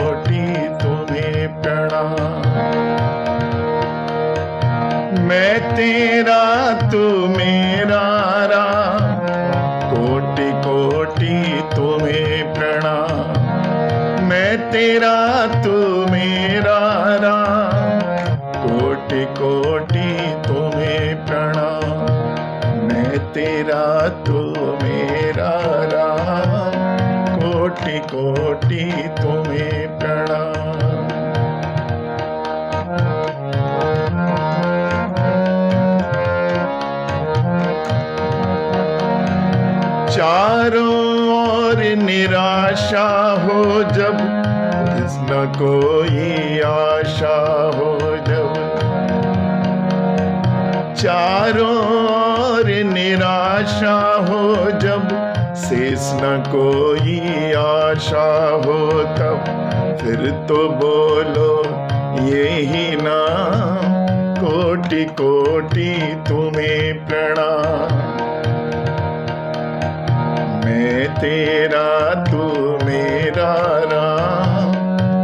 कोटि तुम्हें प्रणाम। मैं तेरा तू मेरा राम, कोटि कोटि तुम्हें प्रणाम। मैं तेरा तू मेरा राम, कोटि कोटि तुम्हें प्रणाम। मैं तेरा तू मेरा राम, कोटि कोटि तुम्हें प्रणाम। चारों ओर निराशा हो जब, न कोई आशा हो जब। चारों ओर निराशा हो जब, शेष न कोई आशा हो तब। फिर तो बोलो यही नाम, कोटि कोटि तुम्हें प्रणाम। मैं तेरा तू मेरा राम,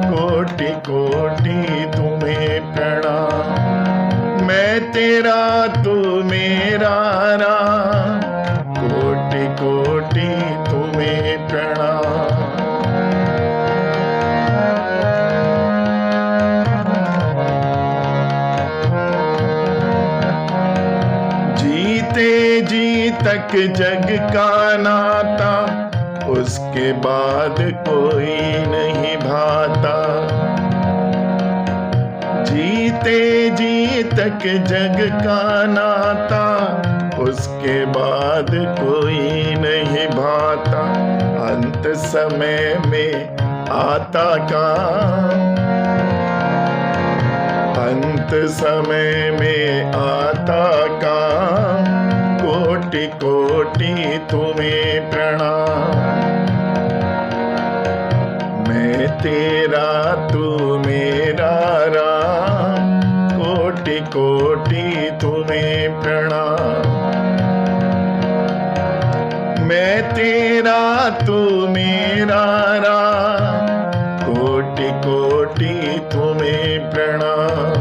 कोटि कोटि तुम्हें प्रणाम। मैं तेरा तू मेरा राम, कोटि कोटि तुम्हें प्रणाम। जीते जी तक जग का नाता, उसके बाद कोई नहीं भाता। जीते जी तक जग का नाता, उसके बाद कोई नहीं भाता। अंत समय में आता काम, अंत समय में आता काम। कोटि कोटि तुम्हें प्रणाम। मैं तेरा तू मेरा राम, कोटि कोटि तुम्हें प्रणाम। मैं तेरा तू मेरा राम, कोटि कोटि तुम्हें प्रणाम।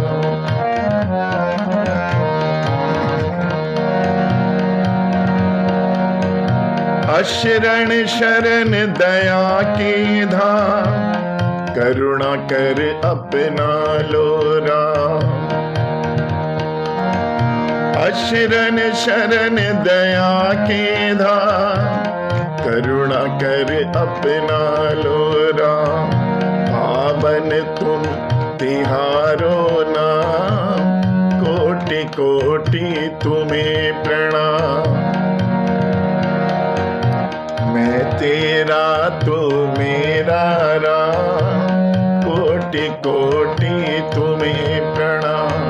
अशरण शरण दया की धाम, करुणा कर अपना लो राम। अशरण शरण दया की धाम, करुणा कर अपना लो राम। पावन तुम तिहारो नाम, कोटि कोटि तुम्हें प्रणाम। मैं तेरा तू मेरा राम, कोटि कोटि तुम्हें प्रणाम।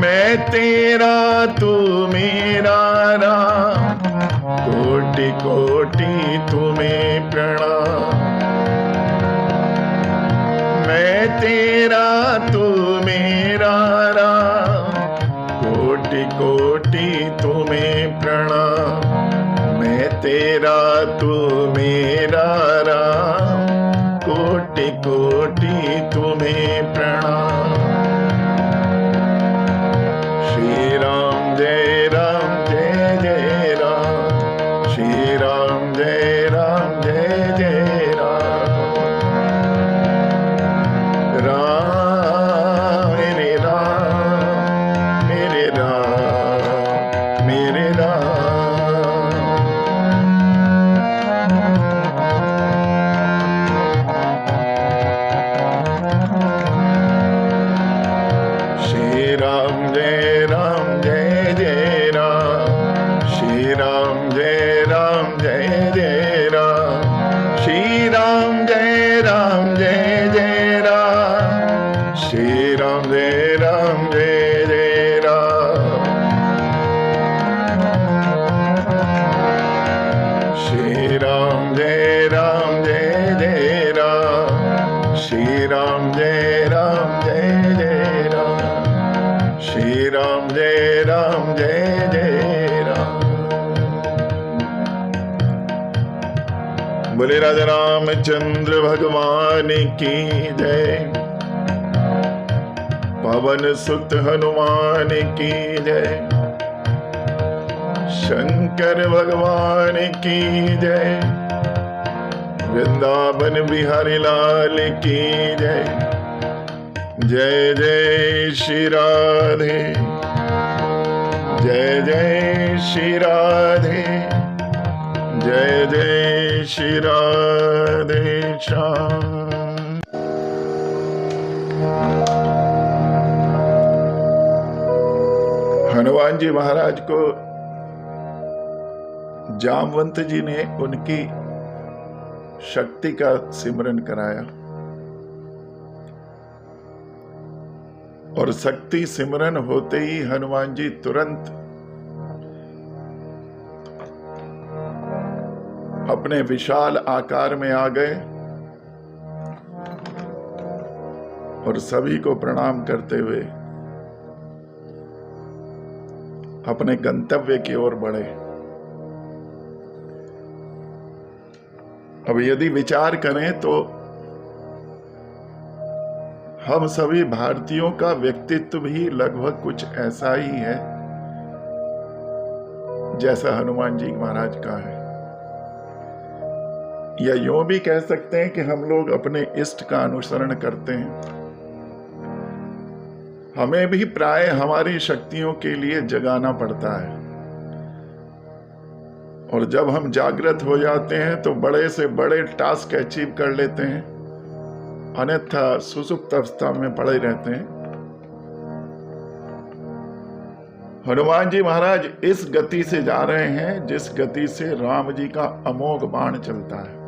मैं तेरा तू मेरा राम, कोटि कोटि तुम्हें प्रणाम। मैं तेरा तू मेरा राम, कोटि कोटि तुम्हें प्रणाम। मैं तेरा तू मेरा राम, कोटि कोटि तुम्हें प्रणाम। श्री राम जय राम जय जय राम, श्री राम जय राम जय जय राम। राम मेरे राम, मेरे राम, मेरे राम। श्री राम जय राम जय जय राम, श्री राम जय राम जय जय राम। श्री राम जय राम जय जय राम, श्री राम जय राम जय जय राम। श्री राम जय राम जय जय राम, श्री राम जय राम जय जय राम। श्री राम जय राम जय जय राम। बोले राजा रामचंद्र भगवान की जय। पवन सुत हनुमान की जय। शंकर भगवान की जय। वृंदावन बिहारी लाल की जय। जय जय श्री राधे। जय जय श्री राधे। जय जय श्री राधे श्याम। हनुमान जी महाराज को जामवंत जी ने उनकी शक्ति का सिमरन कराया और शक्ति सिमरन होते ही हनुमान जी तुरंत अपने विशाल आकार में आ गए और सभी को प्रणाम करते हुए अपने गंतव्य की ओर बढ़े। अब यदि विचार करें तो हम सभी भारतीयों का व्यक्तित्व भी लगभग कुछ ऐसा ही है जैसा हनुमान जी महाराज का है। या यूं भी कह सकते हैं कि हम लोग अपने इष्ट का अनुसरण करते हैं। हमें भी प्राय हमारी शक्तियों के लिए जगाना पड़ता है और जब हम जागृत हो जाते हैं तो बड़े से बड़े टास्क अचीव कर लेते हैं, अन्यथा सुसुप्त अवस्था में पड़े रहते हैं। हनुमान जी महाराज इस गति से जा रहे हैं जिस गति से राम जी का अमोघ बाण चलता है।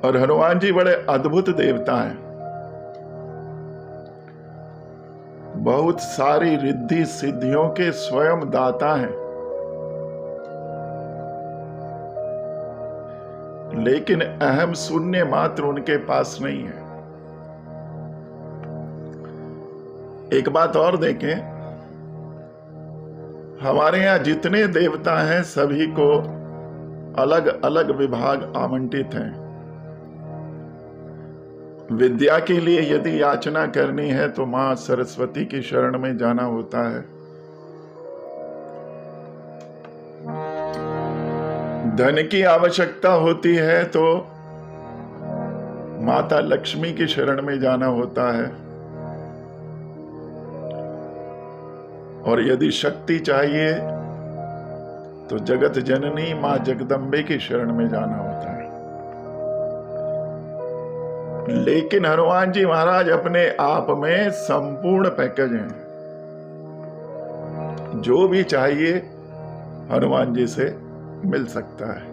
और हनुमान जी बड़े अद्भुत देवता हैं। बहुत सारी रिद्धि सिद्धियों के स्वयं दाता हैं, लेकिन अहम शून्य मात्र उनके पास नहीं है। एक बात और देखें, हमारे यहां जितने देवता हैं सभी को अलग अलग विभाग आवंटित हैं। विद्या के लिए यदि याचना करनी है तो मां सरस्वती की शरण में जाना होता है। धन की आवश्यकता होती है तो माता लक्ष्मी की शरण में जाना होता है। और यदि शक्ति चाहिए तो जगत जननी मां जगदम्बे की शरण में जाना होता है। लेकिन हनुमान जी महाराज अपने आप में संपूर्ण पैकेज हैं। जो भी चाहिए हनुमान जी से मिल सकता है।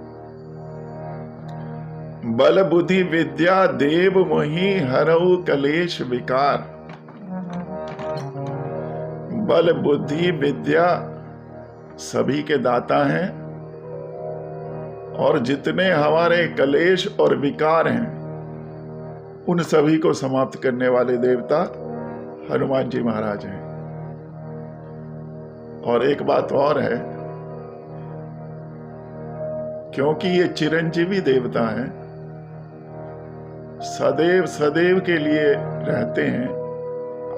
बल बुद्धि विद्या देव मोहि हरऊ कलेश विकार। बल बुद्धि विद्या सभी के दाता हैं और जितने हमारे कलेश और विकार हैं उन सभी को समाप्त करने वाले देवता हनुमान जी महाराज हैं। और एक बात और है, क्योंकि ये चिरंजीवी देवता हैं, सदैव सदैव के लिए रहते हैं।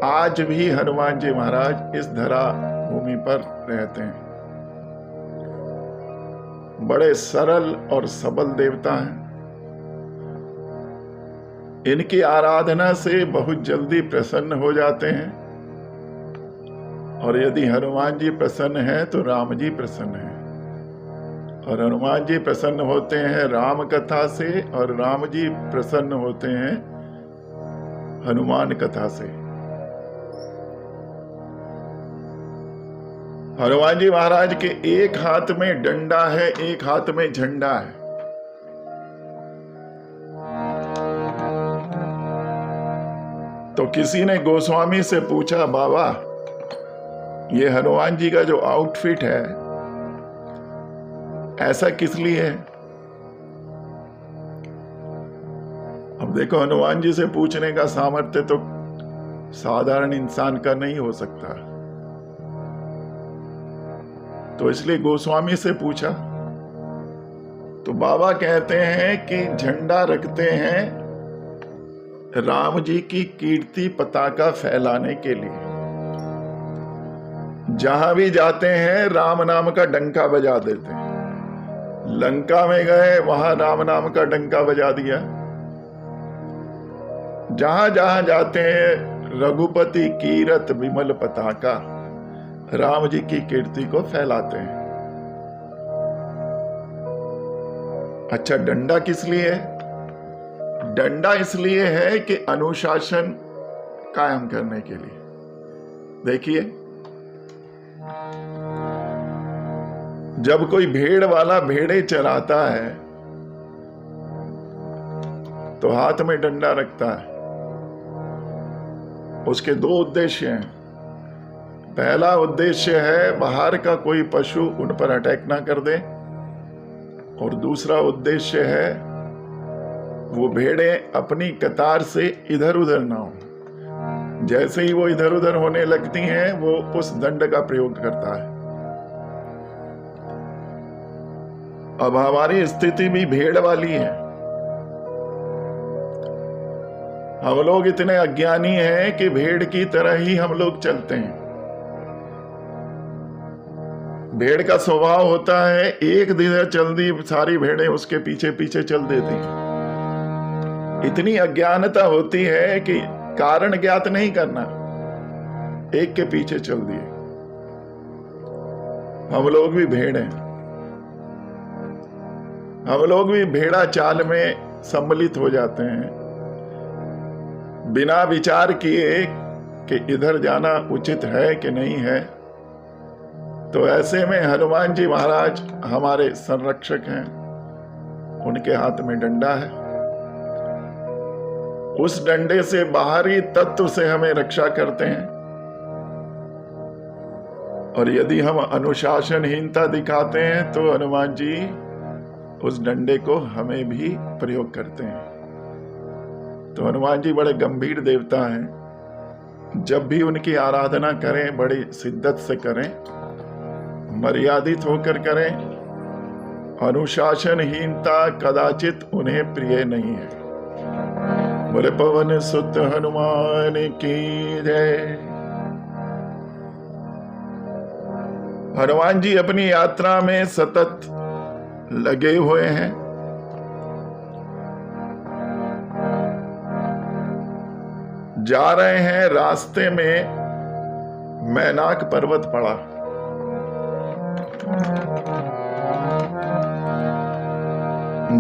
आज भी हनुमान जी महाराज इस धरा भूमि पर रहते हैं। बड़े सरल और सबल देवता हैं। इनकी आराधना से बहुत जल्दी प्रसन्न हो जाते हैं और यदि हनुमान जी प्रसन्न हैं तो राम जी प्रसन्न हैं। और हनुमान जी प्रसन्न होते हैं राम कथा से और राम जी प्रसन्न होते हैं हनुमान कथा से। हनुमान जी महाराज के एक हाथ में डंडा है, एक हाथ में झंडा है। तो किसी ने गोस्वामी से पूछा, बाबा ये हनुमान जी का जो आउटफिट है ऐसा किस लिए है? अब देखो, हनुमान जी से पूछने का सामर्थ्य तो साधारण इंसान का नहीं हो सकता, तो इसलिए गोस्वामी से पूछा। तो बाबा कहते हैं कि झंडा रखते हैं राम जी की कीर्ति पताका फैलाने के लिए। जहां भी जाते हैं राम नाम का डंका बजा देते हैं। लंका में गए, वहां राम नाम का डंका बजा दिया। जहां जहां जाते हैं रघुपति कीरत विमल पताका, राम जी की कीर्ति को फैलाते हैं। अच्छा, डंडा किस लिए है? डंडा इसलिए है कि अनुशासन कायम करने के लिए। देखिए, जब कोई भेड़ वाला भेड़े चराता है तो हाथ में डंडा रखता है। उसके दो उद्देश्य हैं। पहला उद्देश्य है बाहर का कोई पशु उन पर अटैक ना कर दे, और दूसरा उद्देश्य है वो भेड़ें अपनी कतार से इधर उधर ना हो। जैसे ही वो इधर उधर होने लगती हैं, वो उस दंड का प्रयोग करता है। अब हमारी स्थिति भी भेड़ वाली है। हम लोग इतने अज्ञानी हैं कि भेड़ की तरह ही हम लोग चलते हैं। भेड़ का स्वभाव होता है, एक दिन चल दी, सारी भेड़ें उसके पीछे पीछे चल देती। इतनी अज्ञानता होती है कि कारण ज्ञात नहीं करना, एक के पीछे चल दिए। हम लोग भी भेड़ हैं। हम लोग भी भेड़ा चाल में सम्मिलित हो जाते हैं, बिना विचार किए कि इधर जाना उचित है कि नहीं है। तो ऐसे में हनुमान जी महाराज हमारे संरक्षक हैं। उनके हाथ में डंडा है। उस डंडे से बाहरी तत्व से हमें रक्षा करते हैं। और यदि हम अनुशासनहीनता दिखाते हैं तो हनुमान जी उस डंडे को हमें भी प्रयोग करते हैं। तो हनुमान जी बड़े गंभीर देवता हैं। जब भी उनकी आराधना करें बड़ी शिद्दत से करें, मर्यादित होकर करें। अनुशासनहीनता कदाचित उन्हें प्रिय नहीं है। बोले पवन सुत हनुमान की जय। हनुमान जी अपनी यात्रा में सतत लगे हुए हैं। जा रहे हैं, रास्ते में मैनाक पर्वत पड़ा।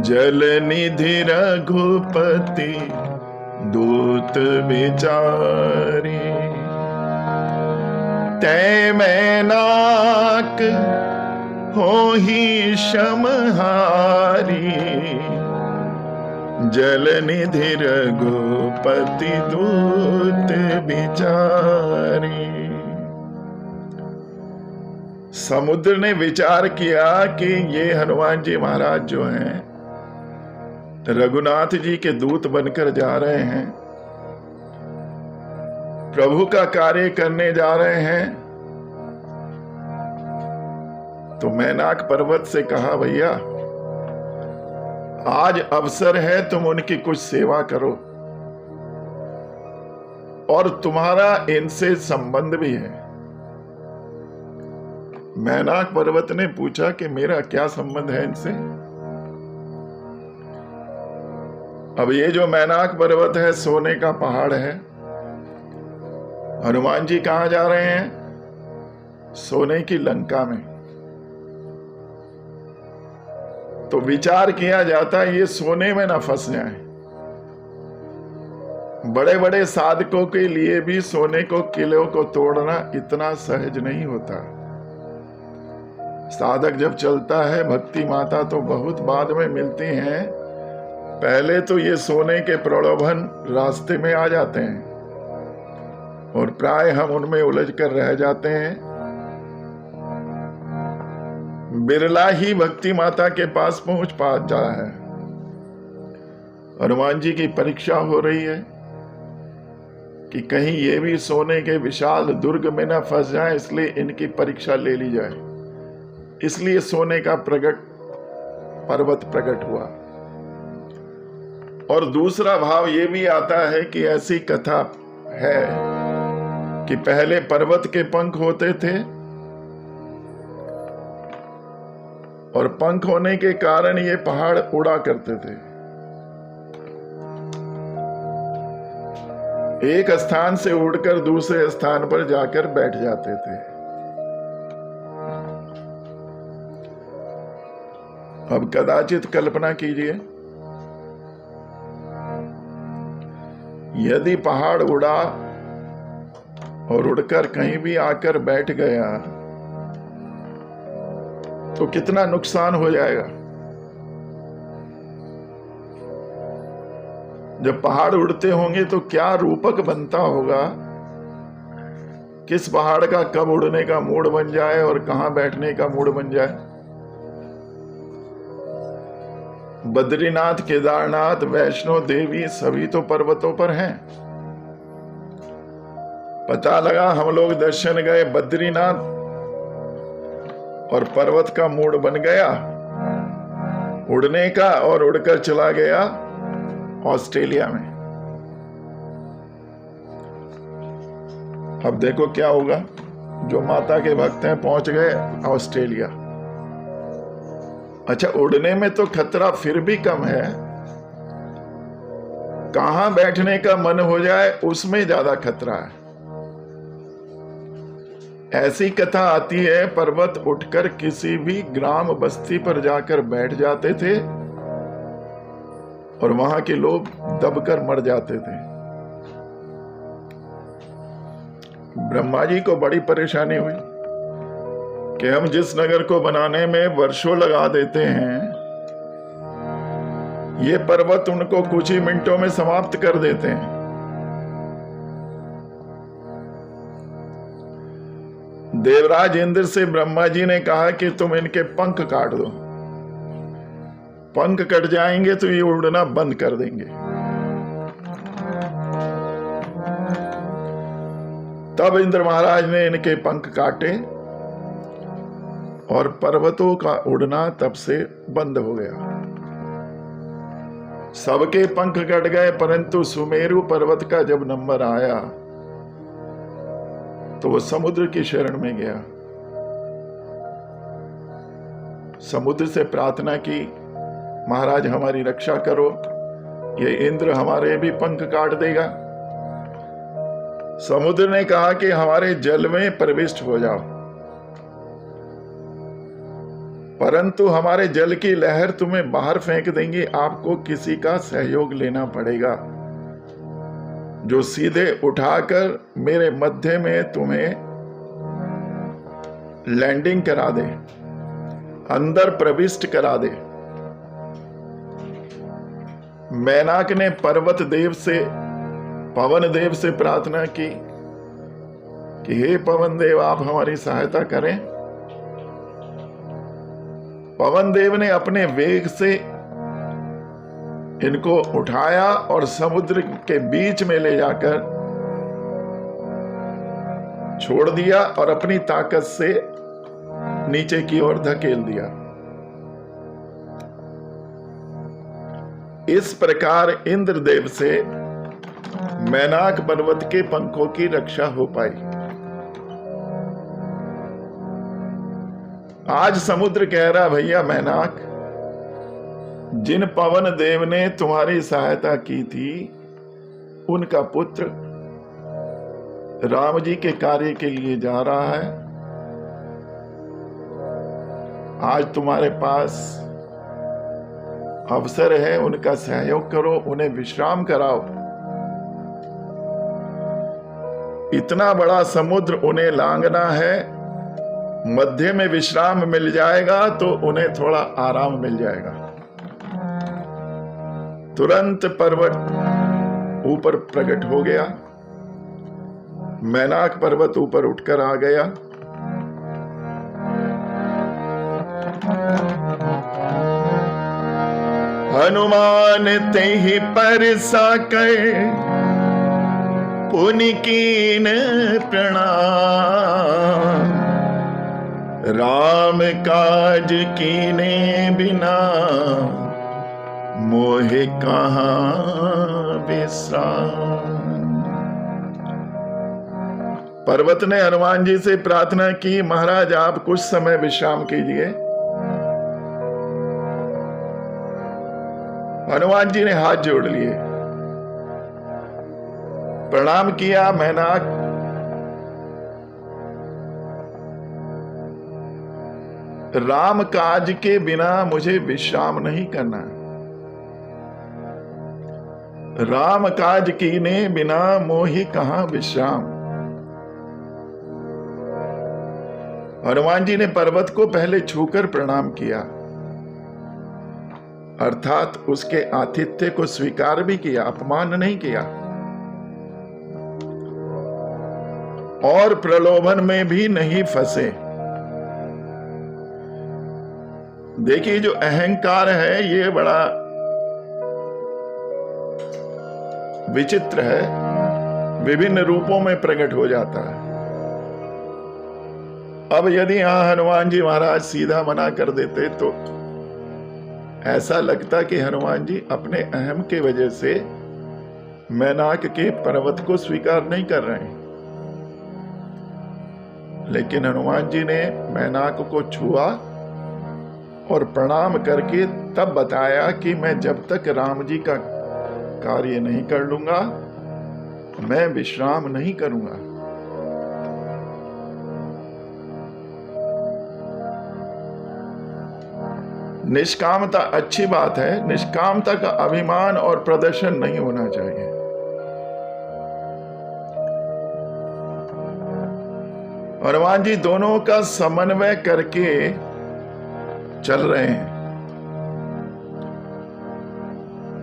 जल निधि रघुपति दूत विचारी, तै मैनाक हो ही समहारी। जल निधि रघुपति दूत विचारी। समुद्र ने विचार किया कि ये हनुमान जी महाराज जो हैं रघुनाथ जी के दूत बनकर जा रहे हैं, प्रभु का कार्य करने जा रहे हैं। तो मैनाक पर्वत से कहा, भैया आज अवसर है, तुम उनकी कुछ सेवा करो, और तुम्हारा इनसे संबंध भी है। मैनाक पर्वत ने पूछा कि मेरा क्या संबंध है इनसे? अब ये जो मैनाक पर्वत है सोने का पहाड़ है। हनुमान जी कहां जा रहे हैं? सोने की लंका में। तो विचार किया जाता है ये सोने में ना फंस जाए। बड़े बड़े साधकों के लिए भी सोने को किलों को तोड़ना इतना सहज नहीं होता। साधक जब चलता है, भक्ति माता तो बहुत बाद में मिलती हैं। पहले तो ये सोने के प्रलोभन रास्ते में आ जाते हैं और प्राय हम उनमें उलझ कर रह जाते हैं। बिरला ही भक्ति माता के पास पहुंच पाता है। हनुमान जी की परीक्षा हो रही है कि कहीं ये भी सोने के विशाल दुर्ग में न फंस जाए, इसलिए इनकी परीक्षा ले ली जाए। इसलिए सोने का प्रकट पर्वत प्रकट हुआ। और दूसरा भाव ये भी आता है कि ऐसी कथा है कि पहले पर्वत के पंख होते थे और पंख होने के कारण ये पहाड़ उड़ा करते थे। एक स्थान से उड़कर दूसरे स्थान पर जाकर बैठ जाते थे। अब कदाचित कल्पना कीजिए, यदि पहाड़ उड़ा और उड़कर कहीं भी आकर बैठ गया तो कितना नुकसान हो जाएगा। जब पहाड़ उड़ते होंगे तो क्या रूपक बनता होगा, किस पहाड़ का कब उड़ने का मूड बन जाए और कहां बैठने का मूड बन जाए। बद्रीनाथ, केदारनाथ, वैष्णो देवी सभी तो पर्वतों पर हैं। पता लगा हम लोग दर्शन गए बद्रीनाथ और पर्वत का मूड बन गया उड़ने का और उड़कर चला गया ऑस्ट्रेलिया में। अब देखो क्या होगा, जो माता के भक्त हैं पहुंच गए ऑस्ट्रेलिया। अच्छा, उड़ने में तो खतरा फिर भी कम है, कहां बैठने का मन हो जाए उसमें ज्यादा खतरा है। ऐसी कथा आती है, पर्वत उठकर किसी भी ग्राम बस्ती पर जाकर बैठ जाते थे और वहां के लोग दबकर मर जाते थे। ब्रह्मा जी को बड़ी परेशानी हुई कि हम जिस नगर को बनाने में वर्षों लगा देते हैं, ये पर्वत उनको कुछ ही मिनटों में समाप्त कर देते हैं। देवराज इंद्र से ब्रह्मा जी ने कहा कि तुम इनके पंख काट दो, पंख कट जाएंगे तो ये उड़ना बंद कर देंगे। तब इंद्र महाराज ने इनके पंख काटे और पर्वतों का उड़ना तब से बंद हो गया। सबके पंख कट गए, परंतु सुमेरु पर्वत का जब नंबर आया तो वो समुद्र की शरण में गया। समुद्र से प्रार्थना की, महाराज हमारी रक्षा करो, ये इंद्र हमारे भी पंख काट देगा। समुद्र ने कहा कि हमारे जल में प्रविष्ट हो जाओ, परंतु हमारे जल की लहर तुम्हें बाहर फेंक देंगी, आपको किसी का सहयोग लेना पड़ेगा जो सीधे उठाकर मेरे मध्य में तुम्हें लैंडिंग करा दे, अंदर प्रविष्ट करा दे। मैनाक ने पर्वत देव से, पवन देव से प्रार्थना की कि हे पवन देव, आप हमारी सहायता करें। पवन देव ने अपने वेग से इनको उठाया और समुद्र के बीच में ले जाकर छोड़ दिया और अपनी ताकत से नीचे की ओर धकेल दिया। इस प्रकार इंद्रदेव से मैनाक पर्वत के पंखों की रक्षा हो पाई। आज समुद्र कह रहा, भैया मैनाक, जिन पवन देव ने तुम्हारी सहायता की थी, उनका पुत्र राम जी के कार्य के लिए जा रहा है। आज तुम्हारे पास अवसर है, उनका सहयोग करो, उन्हें विश्राम कराओ। इतना बड़ा समुद्र उन्हें लांघना है, मध्य में विश्राम मिल जाएगा तो उन्हें थोड़ा आराम मिल जाएगा। तुरंत पर्वत ऊपर प्रकट हो गया, मैनाक पर्वत ऊपर उठकर आ गया। हनुमान तेहि परसा कर पुनि कीन प्रणाम, राम काज कीने बिना मोहे कहाँ विश्राम। पर्वत ने हनुमान जी से प्रार्थना की, महाराज आप कुछ समय विश्राम कीजिए। हनुमान जी ने हाथ जोड़ लिए, प्रणाम किया। मैनाक राम काज के बिना मुझे विश्राम नहीं करना। राम काज कीने बिना मोहि कहां विश्राम। हनुमान जी ने पर्वत को पहले छूकर प्रणाम किया, अर्थात उसके आतिथ्य को स्वीकार भी किया, अपमान नहीं किया। और प्रलोभन में भी नहीं फंसे। देखिए जो अहंकार है ये बड़ा विचित्र है, विभिन्न रूपों में प्रकट हो जाता है। अब यदि यहां हनुमान जी महाराज सीधा मना कर देते तो ऐसा लगता कि हनुमान जी अपने अहम के वजह से मैनाक के पर्वत को स्वीकार नहीं कर रहे हैं। लेकिन हनुमान जी ने मैनाक को छुआ और प्रणाम करके तब बताया कि मैं जब तक राम जी का कार्य नहीं कर लूंगा मैं विश्राम नहीं करूंगा। निष्कामता अच्छी बात है, निष्कामता का अभिमान और प्रदर्शन नहीं होना चाहिए। हनुमान जी दोनों का समन्वय करके चल रहे हैं,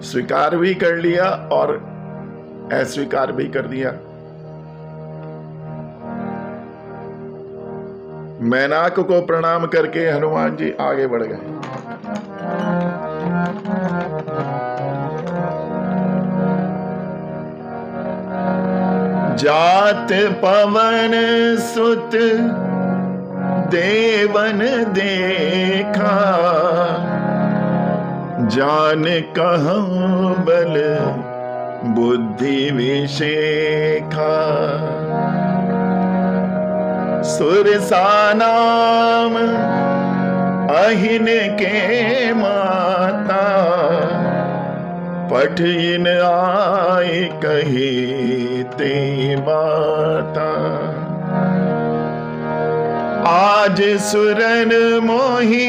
स्वीकार भी कर लिया और अस्वीकार भी कर दिया। मैनाक को प्रणाम करके हनुमान जी आगे बढ़ गए। जात पवन सुत देवन देखा, जान कहूं बल बुद्धि विशेखा। सुरसा नाम अहिन के माता, पठिन आए कही ते बाता। आज सुरन मोहि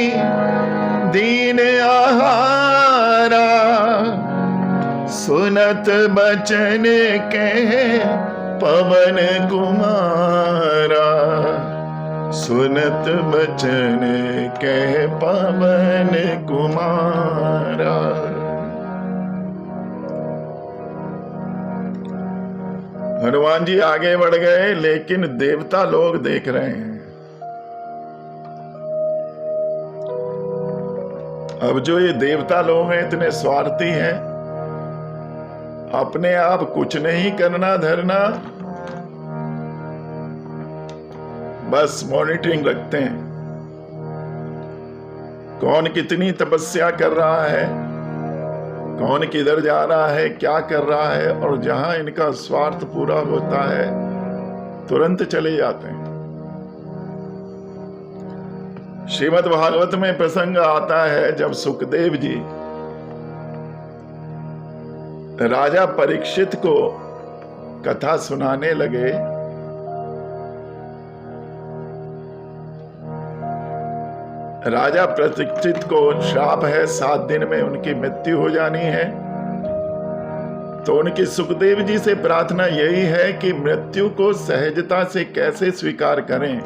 दीन आहारा, सुनत बचन के पवन कुमारा। सुनत बचन के पवन कुमारा। हनुमान जी आगे बढ़ गए, लेकिन देवता लोग देख रहे हैं। अब जो ये देवता लोग हैं इतने स्वार्थी हैं, अपने आप कुछ नहीं करना धरना, बस मॉनिटरिंग रखते हैं। कौन कितनी तपस्या कर रहा है, कौन किधर जा रहा है, क्या कर रहा है, और जहां इनका स्वार्थ पूरा होता है तुरंत चले जाते हैं। श्रीमद् भागवत में प्रसंग आता है जब सुखदेव जी राजा परीक्षित को कथा सुनाने लगे। राजा परीक्षित को श्राप है, 7 दिन में उनकी मृत्यु हो जानी है। तो उनकी सुखदेव जी से प्रार्थना यही है कि मृत्यु को सहजता से कैसे स्वीकार करें।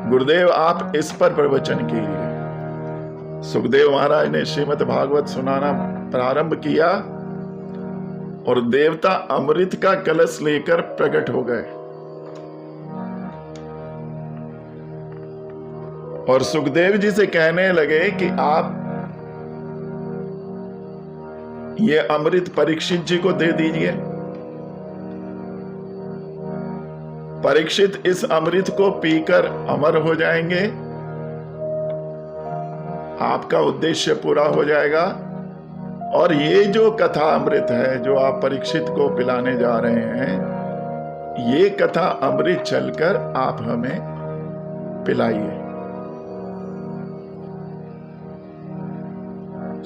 गुरुदेव आप इस पर प्रवचन कीजिए। सुखदेव महाराज ने श्रीमद् भागवत सुनाना प्रारंभ किया और देवता अमृत का कलश लेकर प्रकट हो गए और सुखदेव जी से कहने लगे कि आप ये अमृत परीक्षित जी को दे दीजिए। परीक्षित इस अमृत को पीकर अमर हो जाएंगे, आपका उद्देश्य पूरा हो जाएगा। और ये जो कथा अमृत है जो आप परीक्षित को पिलाने जा रहे हैं, ये कथा अमृत चलकर आप हमें पिलाइए।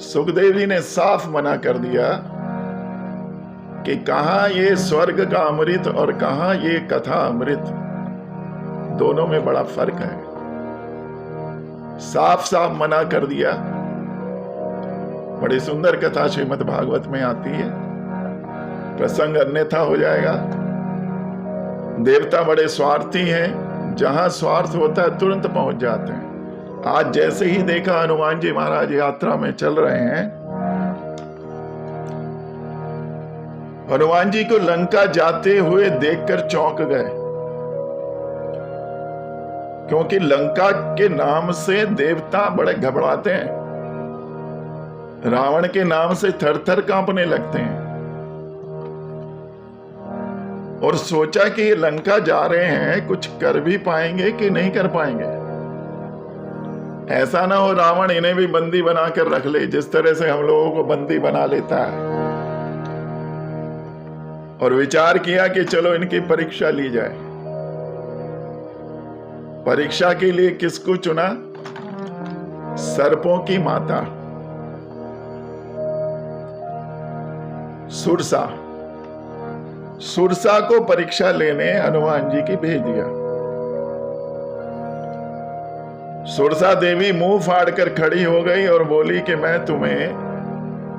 सुखदेव जी ने साफ मना कर दिया कि कहां ये स्वर्ग का अमृत और कहां ये कथा अमृत, दोनों में बड़ा फर्क है। साफ साफ मना कर दिया। बड़ी सुंदर कथा श्रीमद् भागवत में आती है, प्रसंग अन्यथा हो जाएगा। देवता बड़े स्वार्थी हैं, जहां स्वार्थ होता है तुरंत पहुंच जाते हैं। आज जैसे ही देखा हनुमान जी महाराज यात्रा में चल रहे हैं, हनुमान जी को लंका जाते हुए देखकर चौंक गए, क्योंकि लंका के नाम से देवता बड़े घबराते हैं, रावण के नाम से थर थर कांपने लगते हैं। और सोचा कि ये लंका जा रहे हैं, कुछ कर भी पाएंगे कि नहीं कर पाएंगे। ऐसा ना हो रावण इन्हें भी बंदी बनाकर रख ले, जिस तरह से हम लोगों को बंदी बना लेता है। और विचार किया कि चलो इनकी परीक्षा ली जाए। परीक्षा के लिए किसको चुना? सर्पों की माता सुरसा। सुरसा को परीक्षा लेने हनुमान जी की भेज दिया। सुरसा देवी मुंह फाड़कर खड़ी हो गई और बोली कि मैं तुम्हें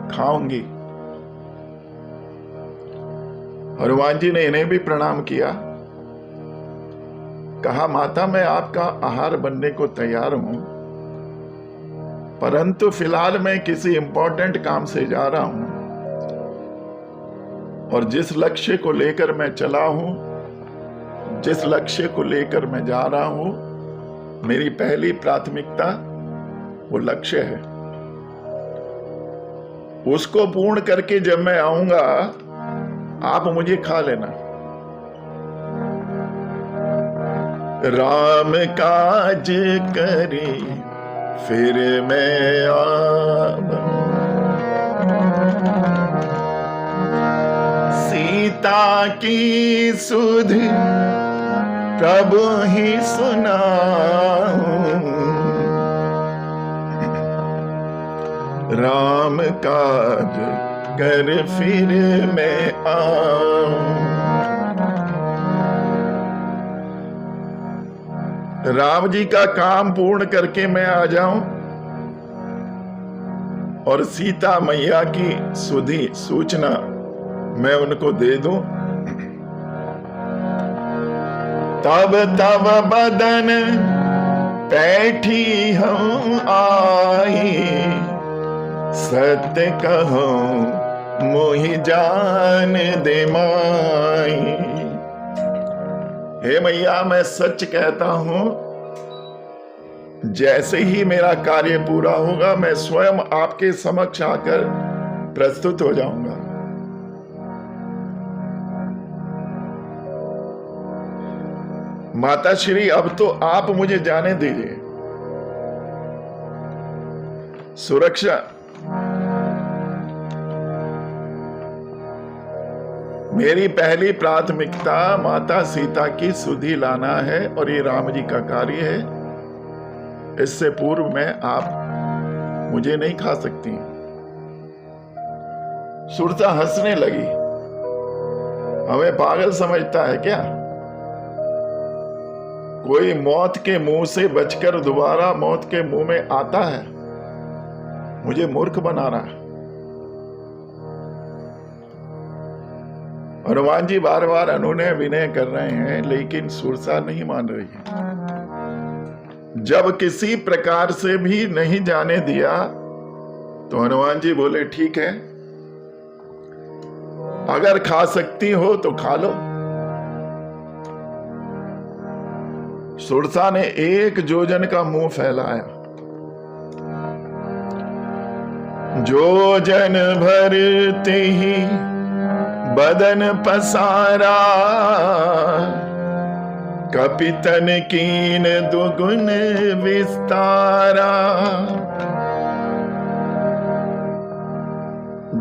खाऊंगी। हनुमान जी ने इन्हें भी प्रणाम किया। कहा, माता मैं आपका आहार बनने को तैयार हूं, परंतु फिलहाल मैं किसी इंपॉर्टेंट काम से जा रहा हूं, और जिस लक्ष्य को लेकर मैं चला हूं, जिस लक्ष्य को लेकर मैं जा रहा हूं, मेरी पहली प्राथमिकता वो लक्ष्य है। उसको पूर्ण करके जब मैं आऊंगा, आप मुझे खा लेना। राम काज करी फिर मैं आवा, सीता की सुध प्रभु ही सुनाऊं, राम काज कर फिर मैं आऊं। राम जी का काम पूर्ण करके मैं आ जाऊं और सीता मैया की सुधी सूचना मैं उनको दे दूं, तब तब बदन पैठी हम आई, सत्य कहूं मोहि जान दे माई। हे मैया, मैं सच कहता हूं, जैसे ही मेरा कार्य पूरा होगा मैं स्वयं आपके समक्ष आकर प्रस्तुत हो जाऊंगा। माता श्री, अब तो आप मुझे जाने दीजिए। सुरक्षा मेरी पहली प्राथमिकता माता सीता की सुधि लाना है, और ये राम जी का कार्य है। इससे पूर्व में आप मुझे नहीं खा सकती। सुरसा हंसने लगी। हमें पागल समझता है क्या? कोई मौत के मुंह से बचकर दोबारा मौत के मुंह में आता है? मुझे मूर्ख बना रहा है। हनुमान जी बार बार अनुनय विनय कर रहे हैं, लेकिन सुरसा नहीं मान रही है। जब किसी प्रकार से भी नहीं जाने दिया तो हनुमान जी बोले, ठीक है, अगर खा सकती हो तो खा लो। सुरसा ने 1 योजन का मुंह फैलाया। योजन भरते ही बदन पसारा, कपितन कीन दुगुन विस्तारा।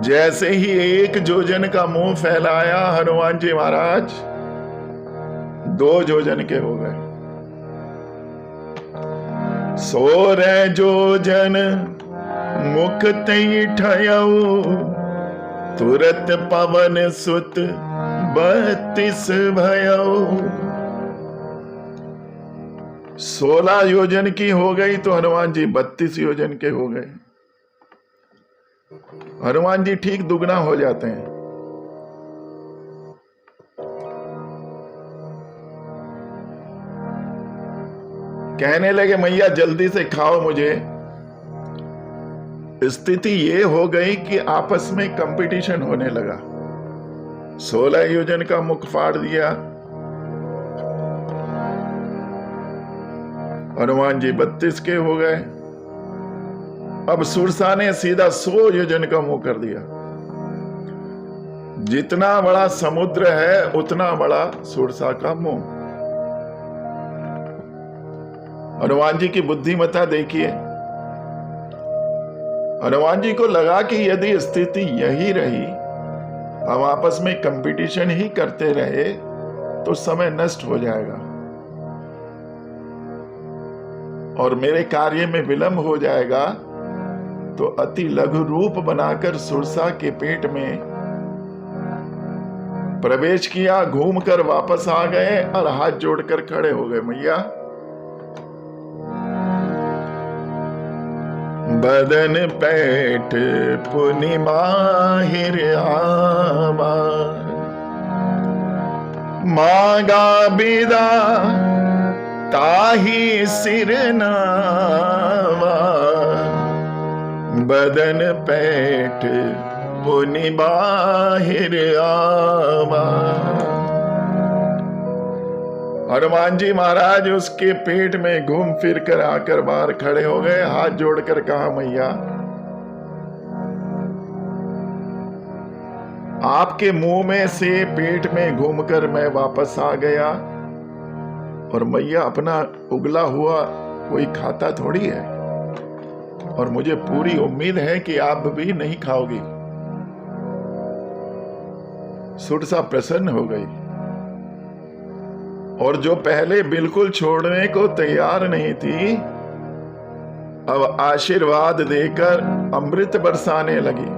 जैसे ही 1 योजन का मुंह फैलाया हनुमान जी महाराज 2 योजन के हो गए। 16 योजन मुख तई ठयऊ, तुरत पवन सुत 32 भयऊ। 16 योजन की हो गई तो हनुमान जी 32 योजन के हो गए। हनुमान जी ठीक दुगना हो जाते हैं। कहने लगे मैया जल्दी से खाओ मुझे। स्थिति ये हो गई कि आपस में कंपटीशन होने लगा। 16 योजन का मुख फाड़ दिया हनुमान जी, 32 के हो गए। अब सुरसा ने सीधा 100 योजन का मुंह कर दिया। जितना बड़ा समुद्र है उतना बड़ा सुरसा का मुंह। हनुमान जी की बुद्धिमत्ता देखिए। हनुमान जी को लगा कि यदि स्थिति यही रही, हम आपस में कंपटीशन ही करते रहे तो समय नष्ट हो जाएगा और मेरे कार्य में विलंब हो जाएगा। तो अति लघु रूप बनाकर सुरसा के पेट में प्रवेश किया, घूमकर वापस आ गए और हाथ जोड़कर खड़े हो गए। मैया बदन पैठ पुनि माहिर आवा, मांगा बिदा ताही सिर नावा। बदन पैठ पुनि बाहिर आवा। हनुमान जी महाराज उसके पेट में घूम फिर कर आकर बाहर खड़े हो गए, हाथ जोड़कर कहा मैया आपके मुंह में से पेट में घूमकर मैं वापस आ गया और मैया अपना उगला हुआ कोई खाता थोड़ी है और मुझे पूरी उम्मीद है कि आप भी नहीं खाओगी। सुरसा प्रसन्न हो गई और जो पहले बिल्कुल छोड़ने को तैयार नहीं थी अब आशीर्वाद देकर अमृत बरसाने लगी।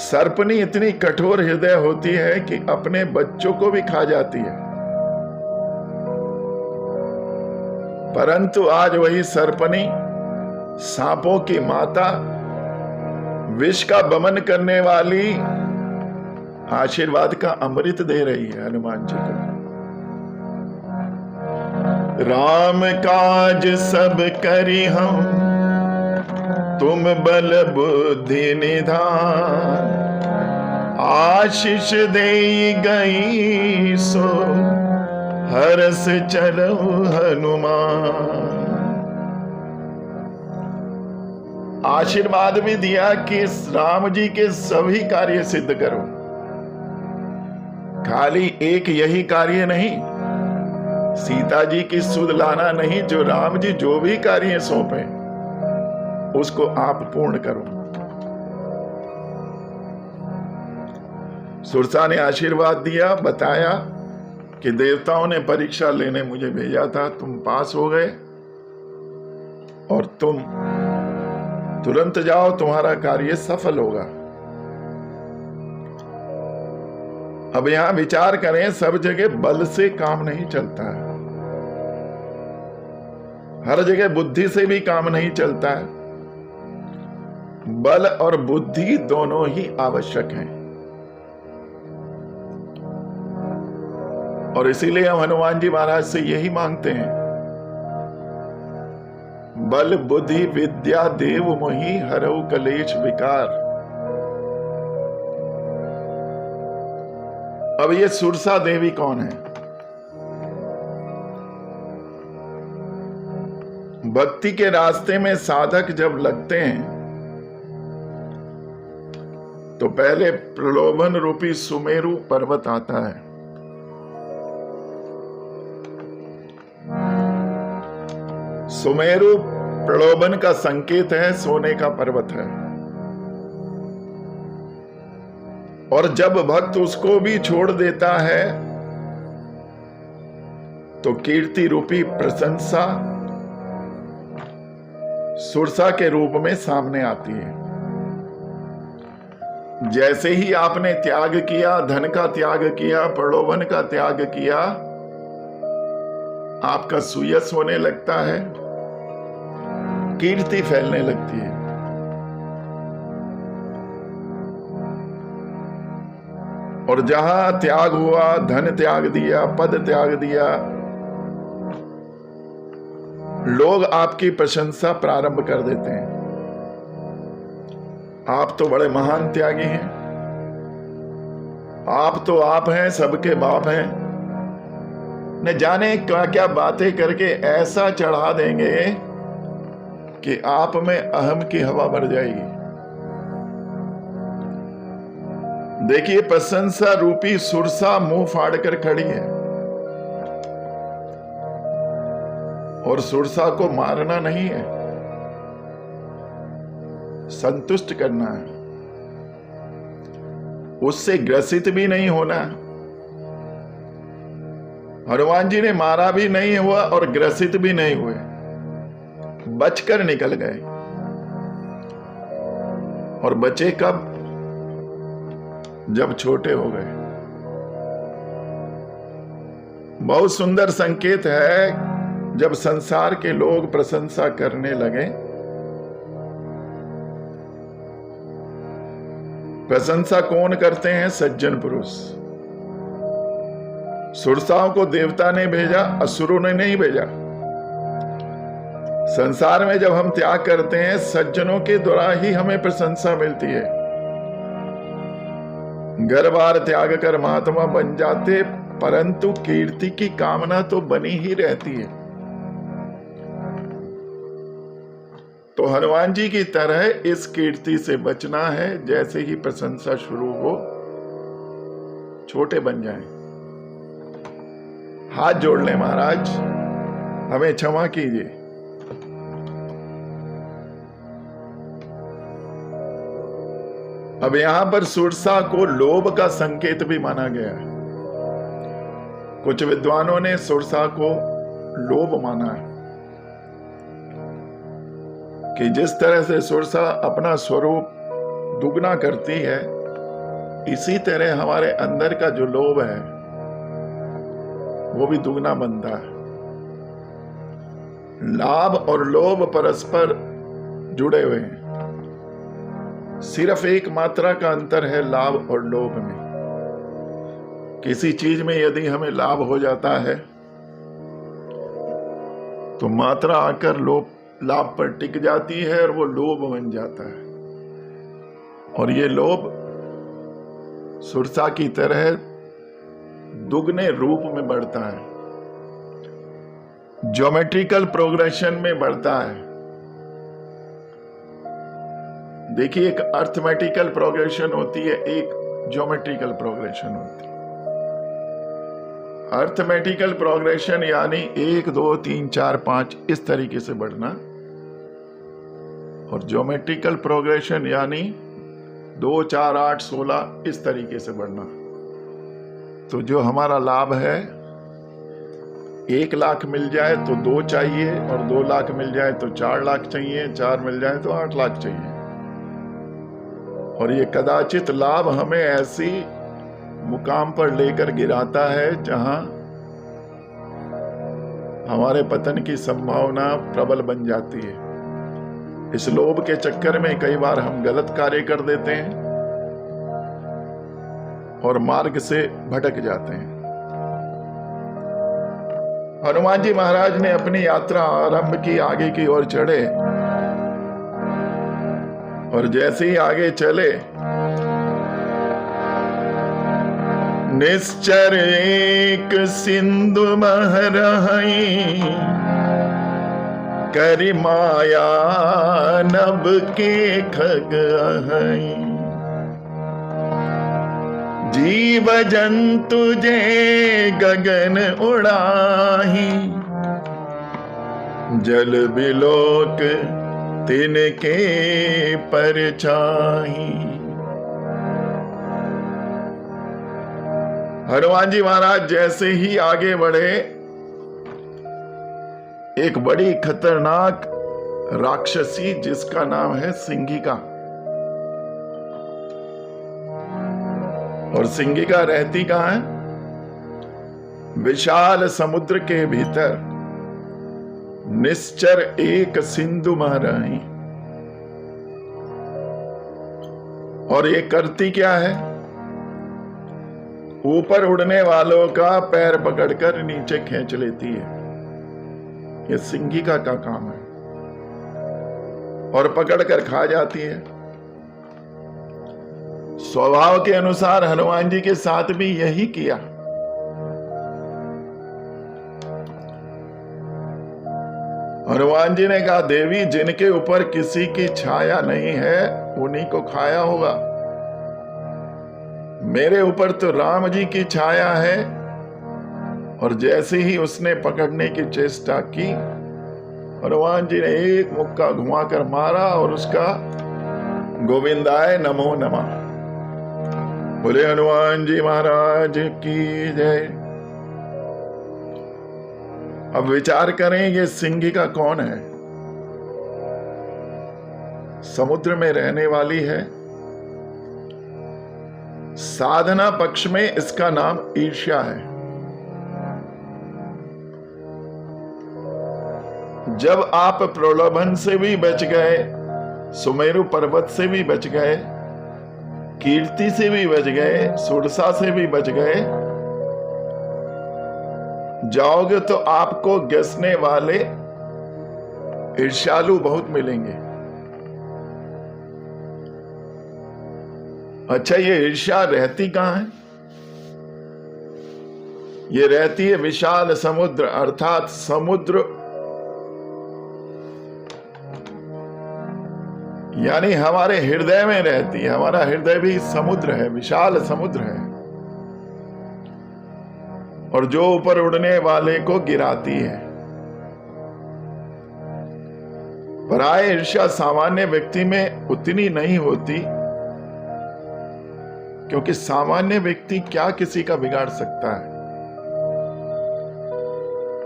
सर्पनी इतनी कठोर हृदय होती है कि अपने बच्चों को भी खा जाती है, परंतु आज वही सर्पनी सांपों की माता, विष का वमन करने वाली आशीर्वाद का अमृत दे रही है हनुमान जी को। राम काज सब करी हम, तुम बल बुद्धि निधान। आशीष दे गई सो हरस चलो हनुमान। आशीर्वाद भी दिया कि राम जी के सभी कार्य सिद्ध करो, खाली एक यही कार्य नहीं, सीता जी की सुध लाना नहीं, जो राम जी जो भी कार्य सौंपे उसको आप पूर्ण करो। सुरसा ने आशीर्वाद दिया, बताया कि देवताओं ने परीक्षा लेने मुझे भेजा था, तुम पास हो गए और तुम तुरंत जाओ, तुम्हारा कार्य सफल होगा। अब यहां विचार करें, सब जगह बल से काम नहीं चलता है, हर जगह बुद्धि से भी काम नहीं चलता है। बल और बुद्धि दोनों ही आवश्यक हैं और इसीलिए हम हनुमान जी महाराज से यही मांगते हैं, बल बुद्धि विद्या देव मोहि हरऊ कलेश विकार। अब ये सुरसा देवी कौन है? भक्ति के रास्ते में साधक जब लगते हैं तो पहले प्रलोभन रूपी सुमेरु पर्वत आता है। सुमेरु प्रलोभन का संकेत है, सोने का पर्वत है। और जब भक्त उसको भी छोड़ देता है तो कीर्ति रूपी प्रशंसा सुरसा के रूप में सामने आती है। जैसे ही आपने त्याग किया, धन का त्याग किया, प्रलोभन का त्याग किया, आपका सुयस होने लगता है, कीर्ति फैलने लगती है। और जहां त्याग हुआ, धन त्याग दिया, पद त्याग दिया, लोग आपकी प्रशंसा प्रारंभ कर देते हैं। आप तो बड़े महान त्यागी हैं, आप तो आप हैं, सबके बाप हैं। न जाने क्या क्या बातें करके ऐसा चढ़ा देंगे कि आप में अहम की हवा भर जाएगी। देखिए, प्रशंसा रूपी सुरसा मुंह फाड़कर खड़ी है और सुरसा को मारना नहीं है, संतुष्ट करना है, उससे ग्रसित भी नहीं होना है। हनुमान जी ने मारा भी नहीं हुआ और ग्रसित भी नहीं हुए, बचकर निकल गए। और बचे कब? जब छोटे हो गए। बहुत सुंदर संकेत है जब संसार के लोग प्रशंसा करने लगे। प्रशंसा कौन करते हैं? सज्जन पुरुष। सुरसाओं को देवता ने भेजा, असुरों ने नहीं भेजा। संसार में जब हम त्याग करते हैं, सज्जनों के द्वारा ही हमें प्रशंसा मिलती है। घर बार त्याग कर महात्मा बन जाते, परंतु कीर्ति की कामना तो बनी ही रहती है। तो हनुमान जी की तरह इस कीर्ति से बचना है। जैसे ही प्रशंसा शुरू हो, छोटे बन जाएं। हाथ जोड़ लें, महाराज हमें क्षमा कीजिए। अब यहां पर सुरसा को लोभ का संकेत भी माना गया है। कुछ विद्वानों ने सुरसा को लोभ माना है कि जिस तरह से सुरसा अपना स्वरूप दुगना करती है, इसी तरह हमारे अंदर का जो लोभ है वो भी दुगना बनता है। लाभ और लोभ परस्पर जुड़े हुए हैं। सिर्फ एक मात्रा का अंतर है लाभ और लोभ में। किसी चीज में यदि हमें लाभ हो जाता है तो मात्रा आकर लाभ पर टिक जाती है और वो लोभ बन जाता है। और ये लोभ सुरसा की तरह दुगने रूप में बढ़ता है, ज्योमेट्रिकल प्रोग्रेशन में बढ़ता है। देखिए, एक अर्थमेटिकल प्रोग्रेशन होती है, एक ज्योमेट्रिकल प्रोग्रेशन होती है। अर्थमेटिकल प्रोग्रेशन यानी 1 2 3 4 5 इस तरीके से बढ़ना, और ज्योमेट्रिकल प्रोग्रेशन यानी 2 4 8 16 इस तरीके से बढ़ना। तो जो हमारा लाभ है, 1 लाख मिल जाए तो 2 चाहिए, और 2 लाख मिल जाए तो 4 लाख चाहिए, 4 मिल जाए तो 8 लाख चाहिए। और ये कदाचित लाभ हमें ऐसी मुकाम पर लेकर गिराता है जहां हमारे पतन की संभावना प्रबल बन जाती है। इस लोभ के चक्कर में कई बार हम गलत कार्य कर देते हैं और मार्ग से भटक जाते हैं। हनुमान जी महाराज ने अपनी यात्रा आरंभ की, आगे की ओर चढ़े, और जैसे ही आगे चले, निश्चर एक सिंधु महरहई, करि माया नभ के खग अहई। जीव जंतु जे गगन उड़ाही, जल बिलोक तिनके परछाई। हनुमान जी महाराज जैसे ही आगे बढ़े, एक बड़ी खतरनाक राक्षसी जिसका नाम है सिंहिका, और सिंहिका रहती कहां है? विशाल समुद्र के भीतर निश्चर एक सिंधु महारानी। और ये करती क्या है? ऊपर उड़ने वालों का पैर पकड़कर नीचे खींच लेती है। ये सिंहिका का काम है, और पकड़कर खा जाती है। स्वभाव के अनुसार हनुमान जी के साथ भी यही किया। हनुमान जी ने कहा, देवी जिनके ऊपर किसी की छाया नहीं है उन्हीं को खाया होगा। मेरे ऊपर तो राम जी की छाया है। और जैसे ही उसने पकड़ने की चेष्टा की, हनुमान जी ने एक मुक्का घुमाकर मारा और उसका गोविंदाय नमो नमः। बोले हनुमान जी महाराज की जय। अब विचार करें, ये सिंहिका कौन है? समुद्र में रहने वाली है। साधना पक्ष में इसका नाम ईर्ष्या है। जब आप प्रलोभन से भी बच गए, सुमेरु पर्वत से भी बच गए, कीर्ति से भी बच गए, सुरसा से भी बच गए, जाओगे तो आपको घसने वाले ईर्ष्यालु बहुत मिलेंगे। अच्छा, ये ईर्ष्या रहती कहां है? ये रहती है विशाल समुद्र, अर्थात समुद्र यानी हमारे हृदय में रहती है। हमारा हृदय भी समुद्र है, विशाल समुद्र है, और जो ऊपर उड़ने वाले को गिराती है। पराय ईर्ष्या सामान्य व्यक्ति में उतनी नहीं होती, क्योंकि सामान्य व्यक्ति क्या किसी का बिगाड़ सकता है।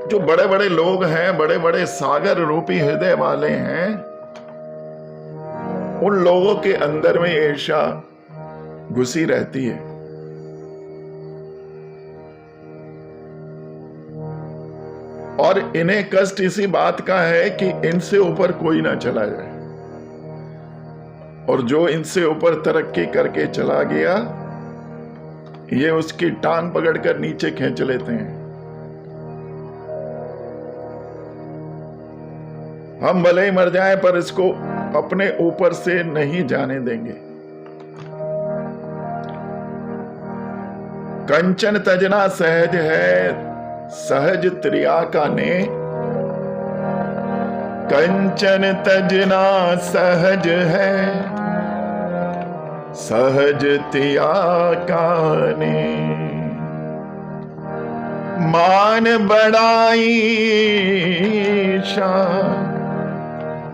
जो बड़े बड़े लोग हैं, बड़े बड़े सागर रूपी हृदय वाले हैं, उन लोगों के अंदर में ईर्ष्या घुसी रहती है। और इन्हें कष्ट इसी बात का है कि इनसे ऊपर कोई ना चला जाए, और जो इनसे ऊपर तरक्की करके चला गया, ये उसकी टांग पकड़कर नीचे खींच लेते हैं। हम भले ही मर जाएं, पर इसको अपने ऊपर से नहीं जाने देंगे। कंचन तजना सहज है, सहज त्रिया का ने। कंचन तजना सहज है, सहज तिया का ने। मान बड़ाई शान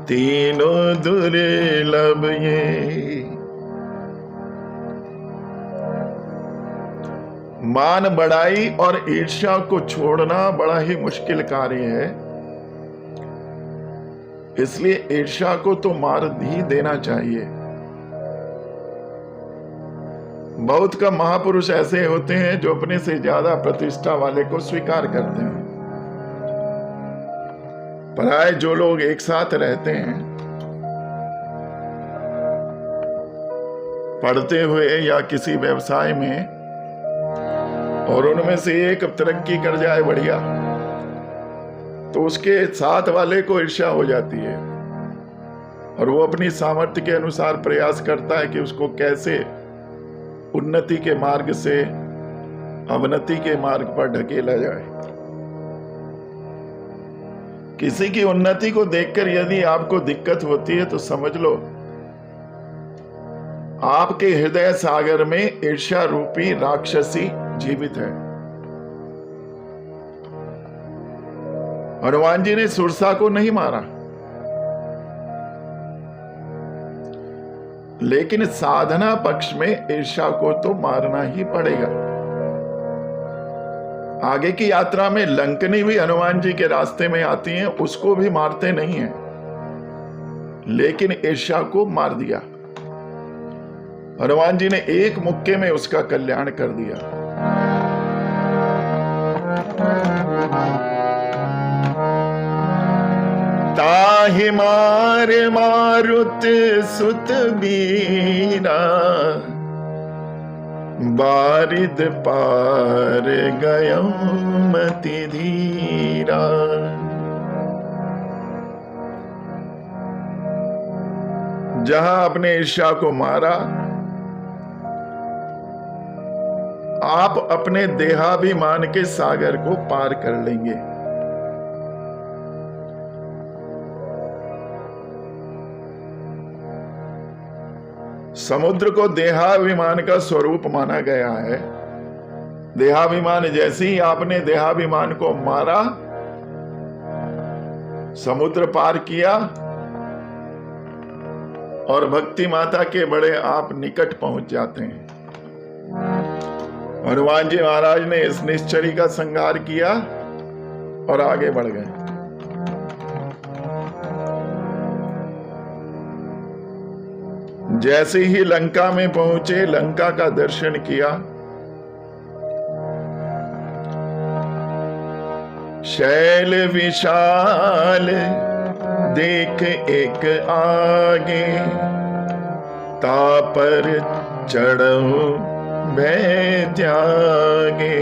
तीनों दुर्लभ ये। मान बढ़ाई और ईर्ष्या को छोड़ना बड़ा ही मुश्किल कार्य है। इसलिए ईर्ष्या को तो मार ही देना चाहिए। बहुत कम महापुरुष ऐसे होते हैं जो अपने से ज्यादा प्रतिष्ठा वाले को स्वीकार करते हैं। पराये जो लोग एक साथ रहते हैं, पढ़ते हुए या किसी व्यवसाय में, और उनमें से एक तरक्की कर जाए बढ़िया, तो उसके साथ वाले को ईर्ष्या हो जाती है, और वो अपनी सामर्थ्य के अनुसार प्रयास करता है कि उसको कैसे उन्नति के मार्ग से अवनति के मार्ग पर ढकेला जाए। किसी की उन्नति को देखकर यदि आपको दिक्कत होती है, तो समझ लो आपके हृदय सागर में ईर्ष्या रूपी राक्षसी जीवित है। हनुमान जी ने सुरसा को नहीं मारा, लेकिन साधना पक्ष में ईर्ष्या को तो मारना ही पड़ेगा। आगे की यात्रा में लंकनी भी हनुमान जी के रास्ते में आती हैं, उसको भी मारते नहीं हैं, लेकिन ईर्ष्या को मार दिया। हनुमान जी ने एक मुक्के में उसका कल्याण कर दिया। ताहि मार मारुत सुत बीरा, बारिद पार गयो मति धीरा। जहां अपने ईर्ष्या को मारा, आप अपने देहाभिमान के सागर को पार कर लेंगे। समुद्र को देहाभिमान का स्वरूप माना गया है। देहाभिमान जैसे ही आपने देहाभिमान को मारा, समुद्र पार किया और भक्ति माता के बड़े आप निकट पहुंच जाते हैं। हनुमान जी महाराज ने इस निश्चरी का संहार किया और आगे बढ़ गए। जैसे ही लंका में पहुंचे, लंका का दर्शन किया। शैल विशाल देख एक आगे, तापर चढ़ो भय त्यागे।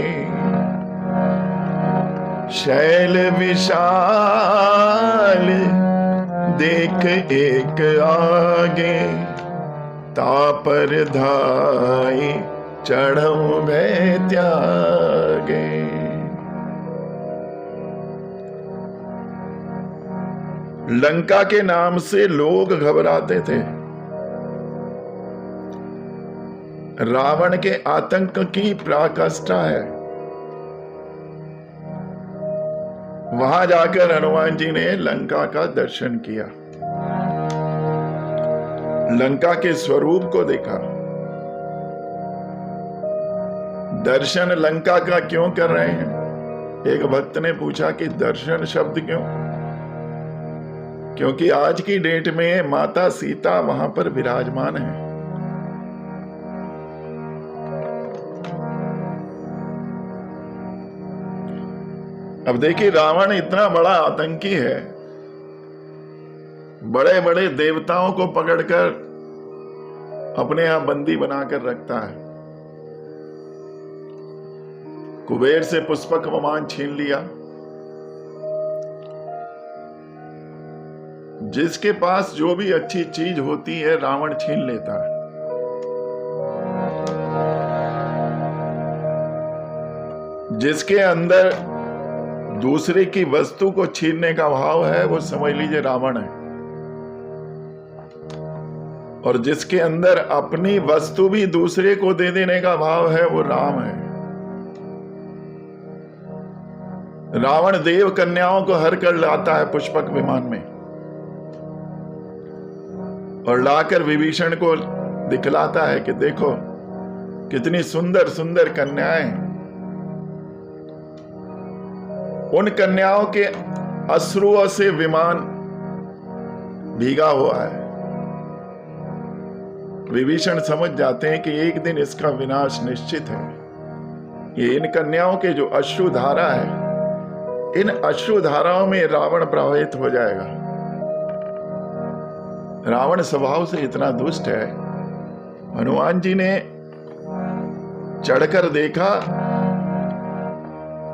शैल विशाल देख एक आगे, तापर धाई चढ़ो भय त्यागे। लंका के नाम से लोग घबराते थे। रावण के आतंक की पराकाष्ठा है। वहां जाकर हनुमान जी ने लंका का दर्शन किया, लंका के स्वरूप को देखा। दर्शन लंका का क्यों कर रहे हैं? एक भक्त ने पूछा कि दर्शन शब्द क्यों? क्योंकि आज की डेट में माता सीता वहां पर विराजमान है। अब देखिए, रावण इतना बड़ा आतंकी है, बड़े बड़े देवताओं को पकड़कर अपने यहां बंदी बनाकर रखता है। कुबेर से पुष्पक विमान छीन लिया। जिसके पास जो भी अच्छी चीज होती है, रावण छीन लेता है। जिसके अंदर दूसरे की वस्तु को छीनने का भाव है, वो समझ लीजिए रावण है। और जिसके अंदर अपनी वस्तु भी दूसरे को दे देने का भाव है, वो राम है। रावण देव कन्याओं को हर कर लाता है पुष्पक विमान में, और लाकर विभीषण को दिखलाता है कि देखो कितनी सुंदर सुंदर कन्याएं। उन कन्याओं के अश्रुओं से विमान भीगा हुआ है। विभीषण समझ जाते हैं कि एक दिन इसका विनाश निश्चित है। ये इन कन्याओं के जो अश्रुधारा है, इन अश्रुधाराओं में रावण प्रभावित हो जाएगा। रावण स्वभाव से इतना दुष्ट है। हनुमान जी ने चढ़कर देखा,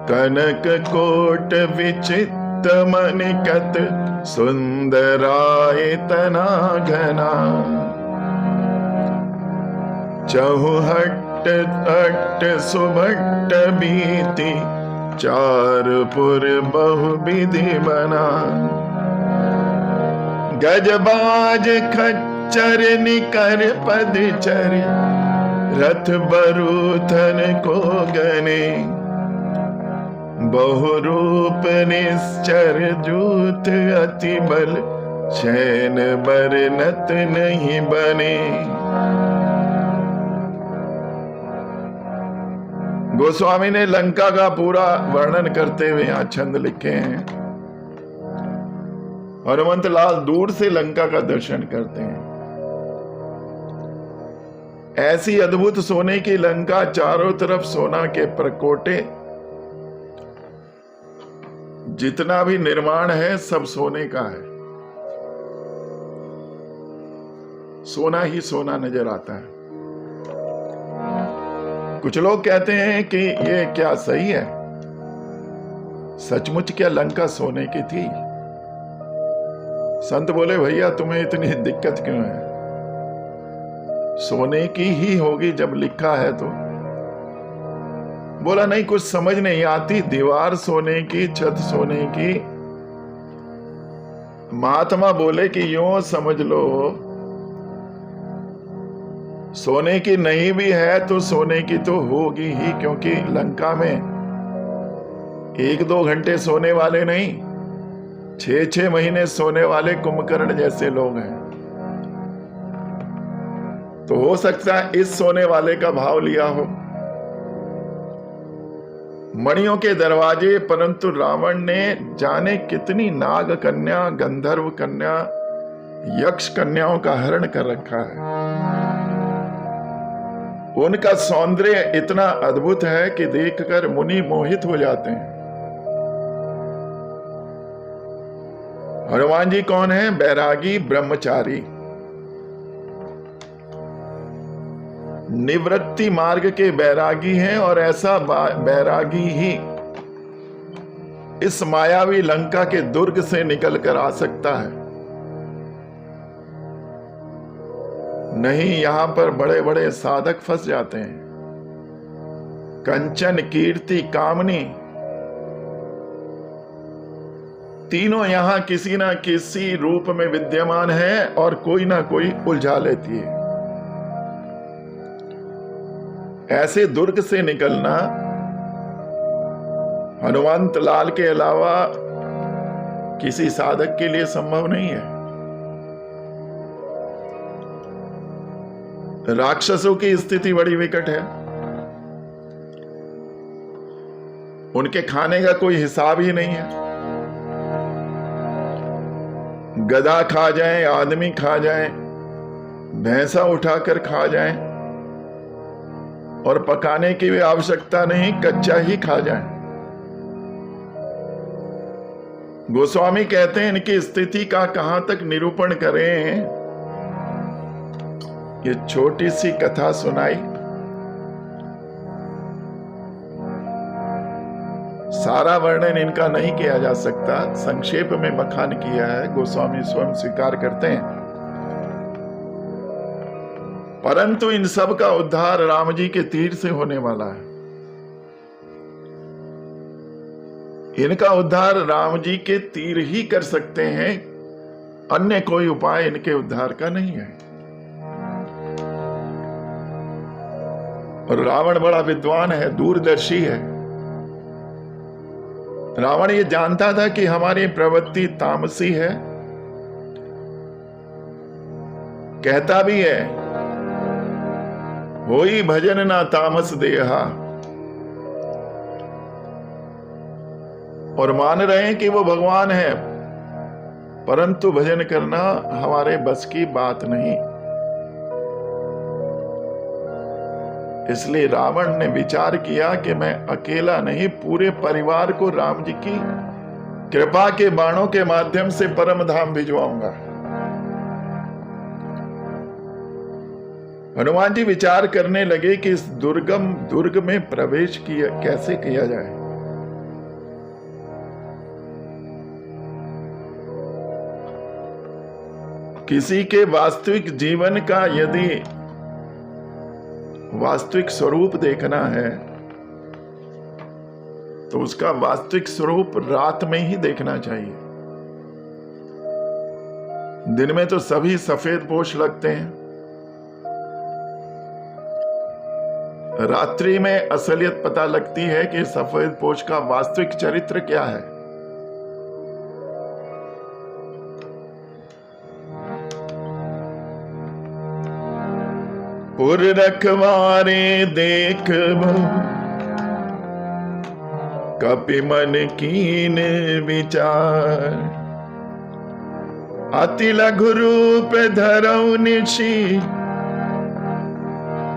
कनक कोट विचित मणिकत, सुंदराय तना घना। चहुहट्ट अट्ट सुभट्ट बीती, चारपुर बहुविधि बना। गजबाज खच्चर निकर पदचर, रथ बरूथन को गने। बहुरूप निश्चर जूथ अति बल, शैन बरनत नहीं बने। गोस्वामी ने लंका का पूरा वर्णन करते हुए यहां छंद लिखे हैं। हनुमंत लाल दूर से लंका का दर्शन करते हैं। ऐसी अद्भुत सोने की लंका, चारों तरफ सोना के प्रकोटे, जितना भी निर्माण है सब सोने का है। सोना ही सोना नजर आता है। कुछ लोग कहते हैं कि ये क्या सही है? सचमुच क्या लंका सोने की थी? संत बोले, भैया तुम्हें इतनी दिक्कत क्यों है? सोने की ही होगी जब लिखा है तो। बोला नहीं, कुछ समझ नहीं आती। दीवार सोने की, छत सोने की। महात्मा बोले कि यूं समझ लो, सोने की नहीं भी है तो सोने की तो होगी ही, क्योंकि लंका में 1-2 घंटे सोने वाले नहीं, 6-6 महीने सोने वाले कुंभकर्ण जैसे लोग हैं। तो हो सकता है इस सोने वाले का भाव लिया हो। मणियों के दरवाजे, परंतु रावण ने जाने कितनी नाग कन्या, गंधर्व कन्या, यक्ष कन्याओं का हरण कर रखा है। उनका सौंदर्य इतना अद्भुत है कि देखकर मुनि मोहित हो जाते हैं। हनुमान जी कौन है? बैरागी ब्रह्मचारी, निवृत्ति मार्ग के बैरागी हैं। और ऐसा बैरागी ही इस मायावी लंका के दुर्ग से निकल कर आ सकता है। नहीं, यहां पर बड़े बड़े साधक फंस जाते हैं। कंचन, कीर्ति, कामनी, तीनों यहां किसी ना किसी रूप में विद्यमान है और कोई ना कोई उलझा लेती है। ऐसे दुर्ग से निकलना हनुमंत लाल के अलावा किसी साधक के लिए संभव नहीं है। राक्षसों की स्थिति बड़ी विकट है। उनके खाने का कोई हिसाब ही नहीं है। गधा खा जाए, आदमी खा जाए, भैंसा उठाकर खा जाए, और पकाने की भी आवश्यकता नहीं, कच्चा ही खा जाए। गोस्वामी कहते हैं इनकी स्थिति का कहां तक निरूपण करें। ये छोटी सी कथा सुनाई, सारा वर्णन इनका नहीं किया जा सकता, संक्षेप में बखान किया है, गोस्वामी स्वयं स्वीकार करते हैं। परंतु इन सब का उद्धार राम जी के तीर से होने वाला है। इनका उद्धार राम जी के तीर ही कर सकते हैं, अन्य कोई उपाय इनके उद्धार का नहीं है। और रावण बड़ा विद्वान है, दूरदर्शी है। रावण ये जानता था कि हमारी प्रवृत्ति तामसी है। कहता भी है, होई भजन ना तामस देहा, और मान रहे हैं कि वो भगवान है, परंतु भजन करना हमारे बस की बात नहीं। इसलिए रावण ने विचार किया कि मैं अकेला नहीं, पूरे परिवार को राम जी की कृपा के बाणों के माध्यम से परम धाम भिजवाऊंगा। हनुमान जी विचार करने लगे कि इस दुर्गम दुर्ग में प्रवेश कैसे किया जाए। किसी के वास्तविक जीवन का यदि वास्तविक स्वरूप देखना है तो उसका वास्तविक स्वरूप रात में ही देखना चाहिए। दिन में तो सभी सफेद पोश लगते हैं, रात्रि में असलियत पता लगती है कि सफेद पोश का वास्तविक चरित्र क्या है। पुर रखवारे देखबो कपि मन कीन विचार, अति लघु रूप धरऊ निशी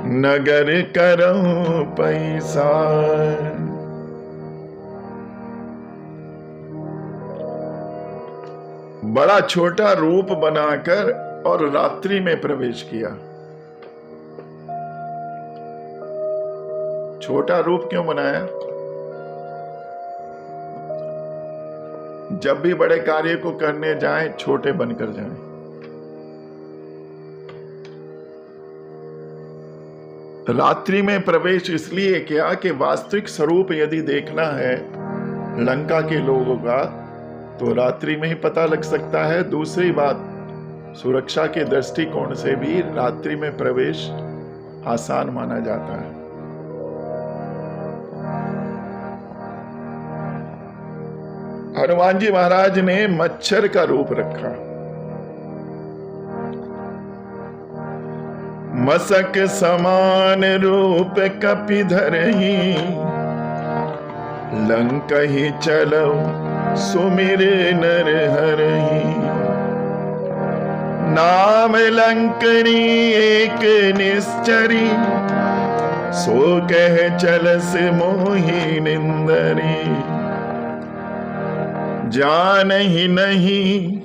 नगर करऊं पैसा। बड़ा छोटा रूप बनाकर और रात्रि में प्रवेश किया। छोटा रूप क्यों बनाया? जब भी बड़े कार्य को करने जाएं, छोटे बनकर जाएं। रात्रि में प्रवेश इसलिए किया कि वास्तविक स्वरूप यदि देखना है लंका के लोगों का तो रात्रि में ही पता लग सकता है। दूसरी बात, सुरक्षा के दृष्टिकोण से भी रात्रि में प्रवेश आसान माना जाता है। हनुमान जी महाराज ने मच्छर का रूप रखा। मसक समान रूप कपि धरहि, लंकहि चलो सुमिर नर हरहि। नाम लंकनी एक निश्चरी, सो कह चलस मोहि निंदरी। जान ही नहीं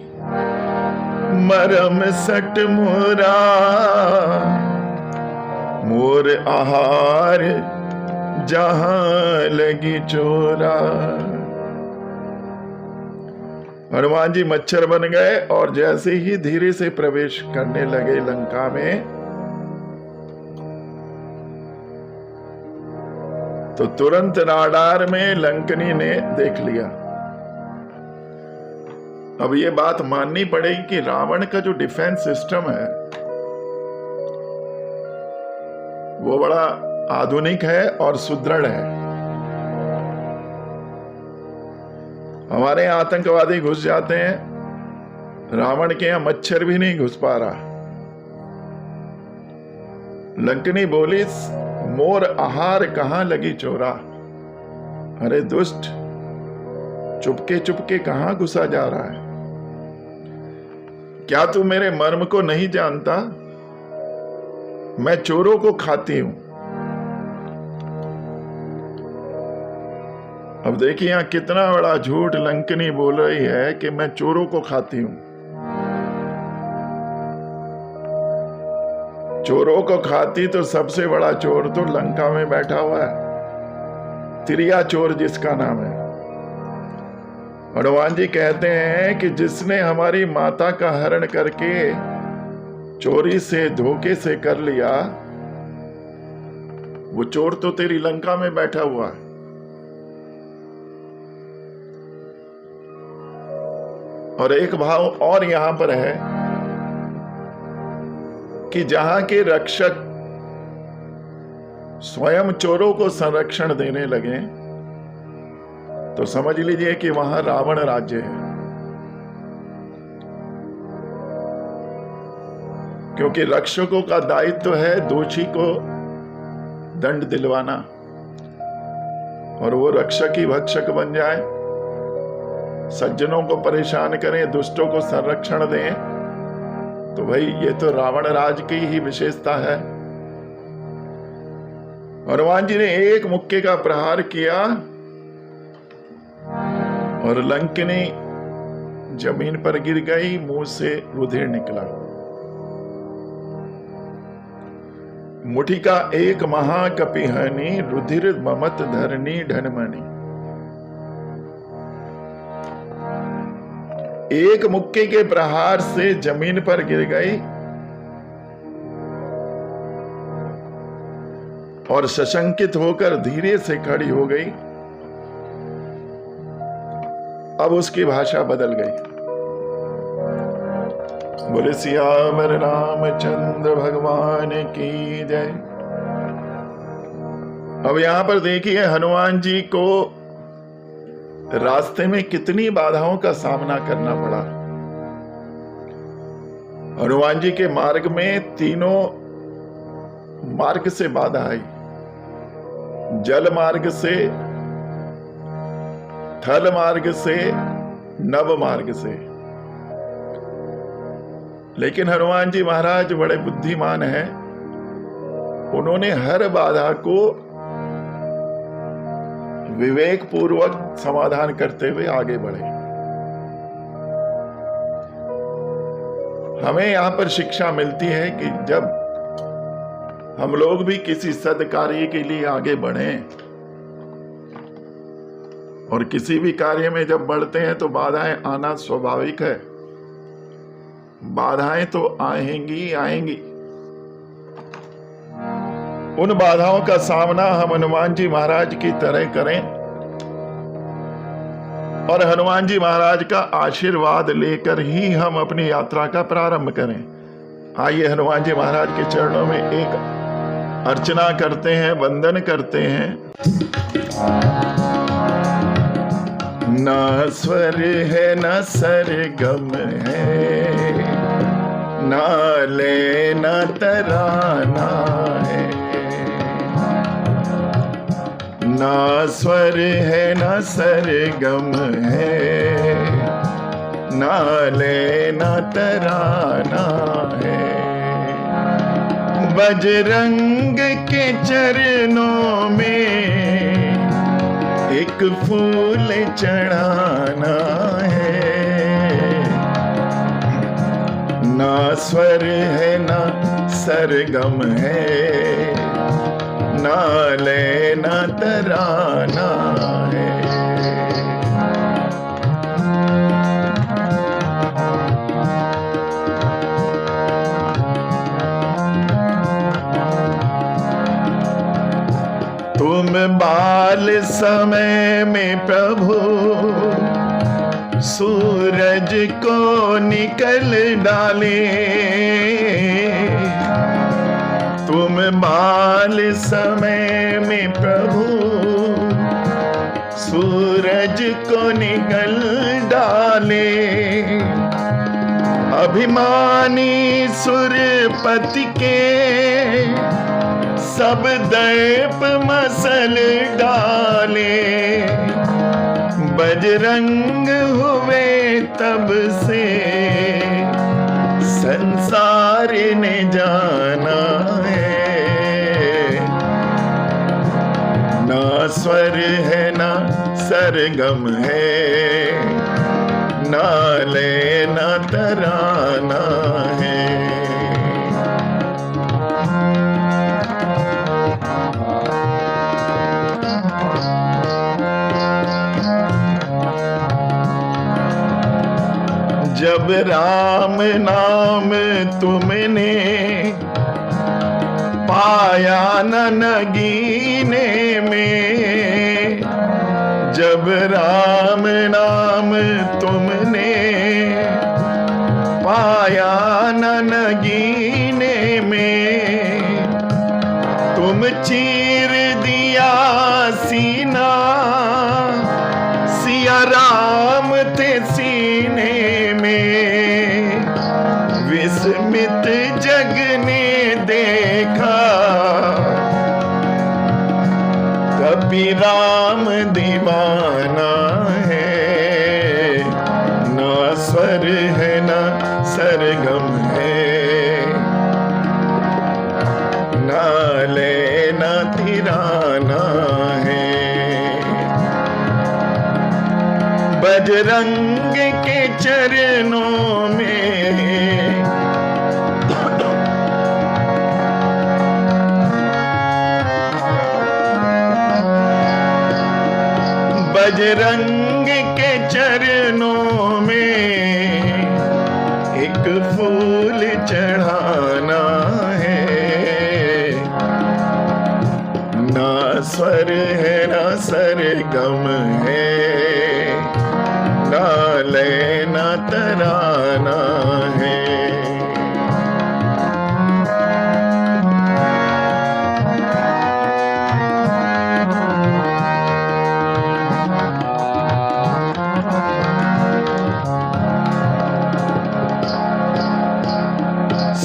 मरम सट मोरा, मोर आहार जहां लगी चोरा। हनुमान जी मच्छर बन गए और जैसे ही धीरे से प्रवेश करने लगे लंका में तो तुरंत राडार में लंकनी ने देख लिया। अब ये बात माननी पड़ेगी कि रावण का जो डिफेंस सिस्टम है वो बड़ा आधुनिक है और सुदृढ़ है। हमारे यहां आतंकवादी घुस जाते हैं, रावण के यहां मच्छर भी नहीं घुस पा रहा। लंकनी बोली, मोर आहार कहां लगी चोरा। अरे दुष्ट, चुपके चुपके कहां घुसा जा रहा है? क्या तू मेरे मर्म को नहीं जानता? मैं चोरों को खाती हूं। अब देखिए यहां कितना बड़ा झूठ लंकनी बोल रही है कि मैं चोरों को खाती हूं। चोरों को खाती तो सबसे बड़ा चोर तो लंका में बैठा हुआ है, तिरिया चोर जिसका नाम है। हनुमान जी कहते हैं कि जिसने हमारी माता का हरण करके चोरी से धोखे से कर लिया, वो चोर तो तेरी लंका में बैठा हुआ है। और एक भाव और यहां पर है कि जहां के रक्षक स्वयं चोरों को संरक्षण देने लगे तो समझ लीजिए कि वहां रावण राज्य है। क्योंकि रक्षकों का दायित्व है दोषी को दंड दिलवाना, और वो रक्षक ही भक्षक बन जाए, सज्जनों को परेशान करें, दुष्टों को संरक्षण दें, तो भाई ये तो रावण राज की ही विशेषता है। हनुमान जी ने एक मुक्के का प्रहार किया और लंकनी जमीन पर गिर गई, मुंह से रुधिर निकला। मुठी का एक महाकपिहनी, रुधिर ममत धरनी ढनमणि। एक मुक्के के प्रहार से जमीन पर गिर गई और सशंकित होकर धीरे से खड़ी हो गई। अब उसकी भाषा बदल गई। बोले सियावर रामचंद्र भगवान की जय। अब यहां पर देखिए हनुमान जी को रास्ते में कितनी बाधाओं का सामना करना पड़ा। हनुमान जी के मार्ग में तीनों मार्ग से बाधा आई, जल मार्ग से, थल मार्ग से, नव मार्ग से। लेकिन हनुमान जी महाराज बड़े बुद्धिमान हैं, उन्होंने हर बाधा को विवेक पूर्वक समाधान करते हुए आगे बढ़े। हमें यहां पर शिक्षा मिलती है कि जब हम लोग भी किसी सद्कार्य के लिए आगे बढ़ें और किसी भी कार्य में जब बढ़ते हैं तो बाधाएं आना स्वाभाविक है। बाधाएं तो आएंगी आएंगी। उन बाधाओं का सामना हम हनुमान जी महाराज की तरह करें और हनुमान जी महाराज का आशीर्वाद लेकर ही हम अपनी यात्रा का प्रारंभ करें। आइए हनुमान जी महाराज के चरणों में एक अर्चना करते हैं, वंदन करते हैं। ना स्वर है ना सरगम है, ना ले ना तराना है। ना स्वर है ना सरगम है, ना ले ना तराना है। बजरंग के चरणों में एक फूल चढ़ाना है। ना स्वर है ना सरगम है, ना ले ना तराना है। तुम बाल समय में प्रभु सूरज को निकल डाले। तुम बाल समय में प्रभु सूरज को निकल डाले। अभिमानी सुरपति के सब दैप मसल डाले। बजरंग हुए तब से संसार ने जाना है। ना स्वर है ना सरगम है, ना ले ना तराना है। जब राम नाम तुमने पाया न नगीने में। जब राम नाम तुमने पाया न नगीने में। तुम चीर दिया सीना, सिया राम थे सीने में। विस्मित जग ने देखा, कपि राम दीवाना है। ना स्वर है ना सरगम है, ना ले ना तिराना है। बजरंग के चरणों में बजरंग के चरणों में एक फूल चढ़ाना है। ना स्वर है ना सरगम है, ना ले ना तराना है।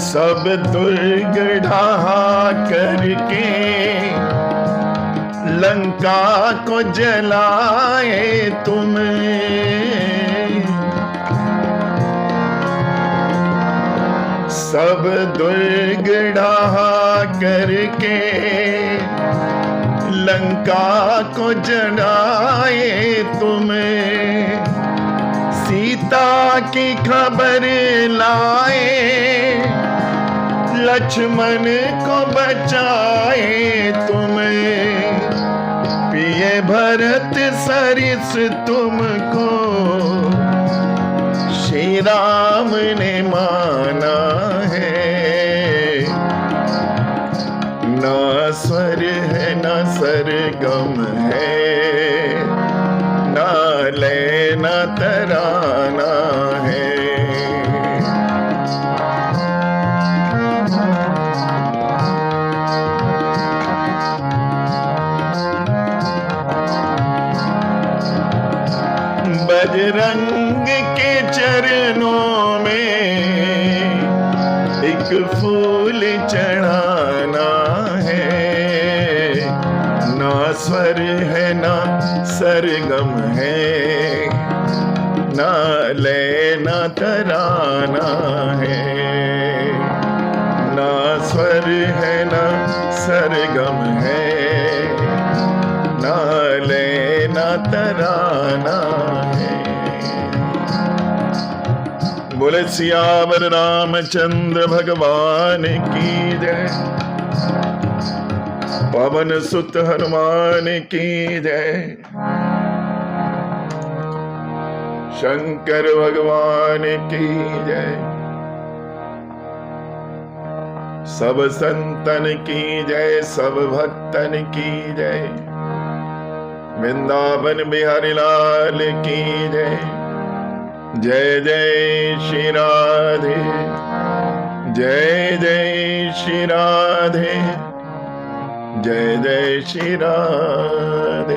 सब दुर्ग ढहा करके लंका को जलाए तुम। सब दुर्ग ढहा करके लंका को जलाए तुम। सीता की खबर लाए लक्ष्मण को बचाए तुम। पिए भरत सरिस तुमको श्री राम ने माना है। ना स्वर है ना सरगम है, ना लय ना तराना है। बजरंग के चरणों में एक फूल चढ़ाना है। ना स्वर है ना सरगम है, ना लय ना तराना है। ना स्वर है ना सरगम है, ना लय ना तराना है। बोले सियावर रामचंद्र भगवान की जय। पवन सुत हनुमान की जय। शंकर भगवान की जय। सब संतन की जय, सब भक्तन की जय। वृंदावन बिहारी लाल की जय। जय जय श्री राधे, जय जय श्री राधे, जय जय श्री राधे।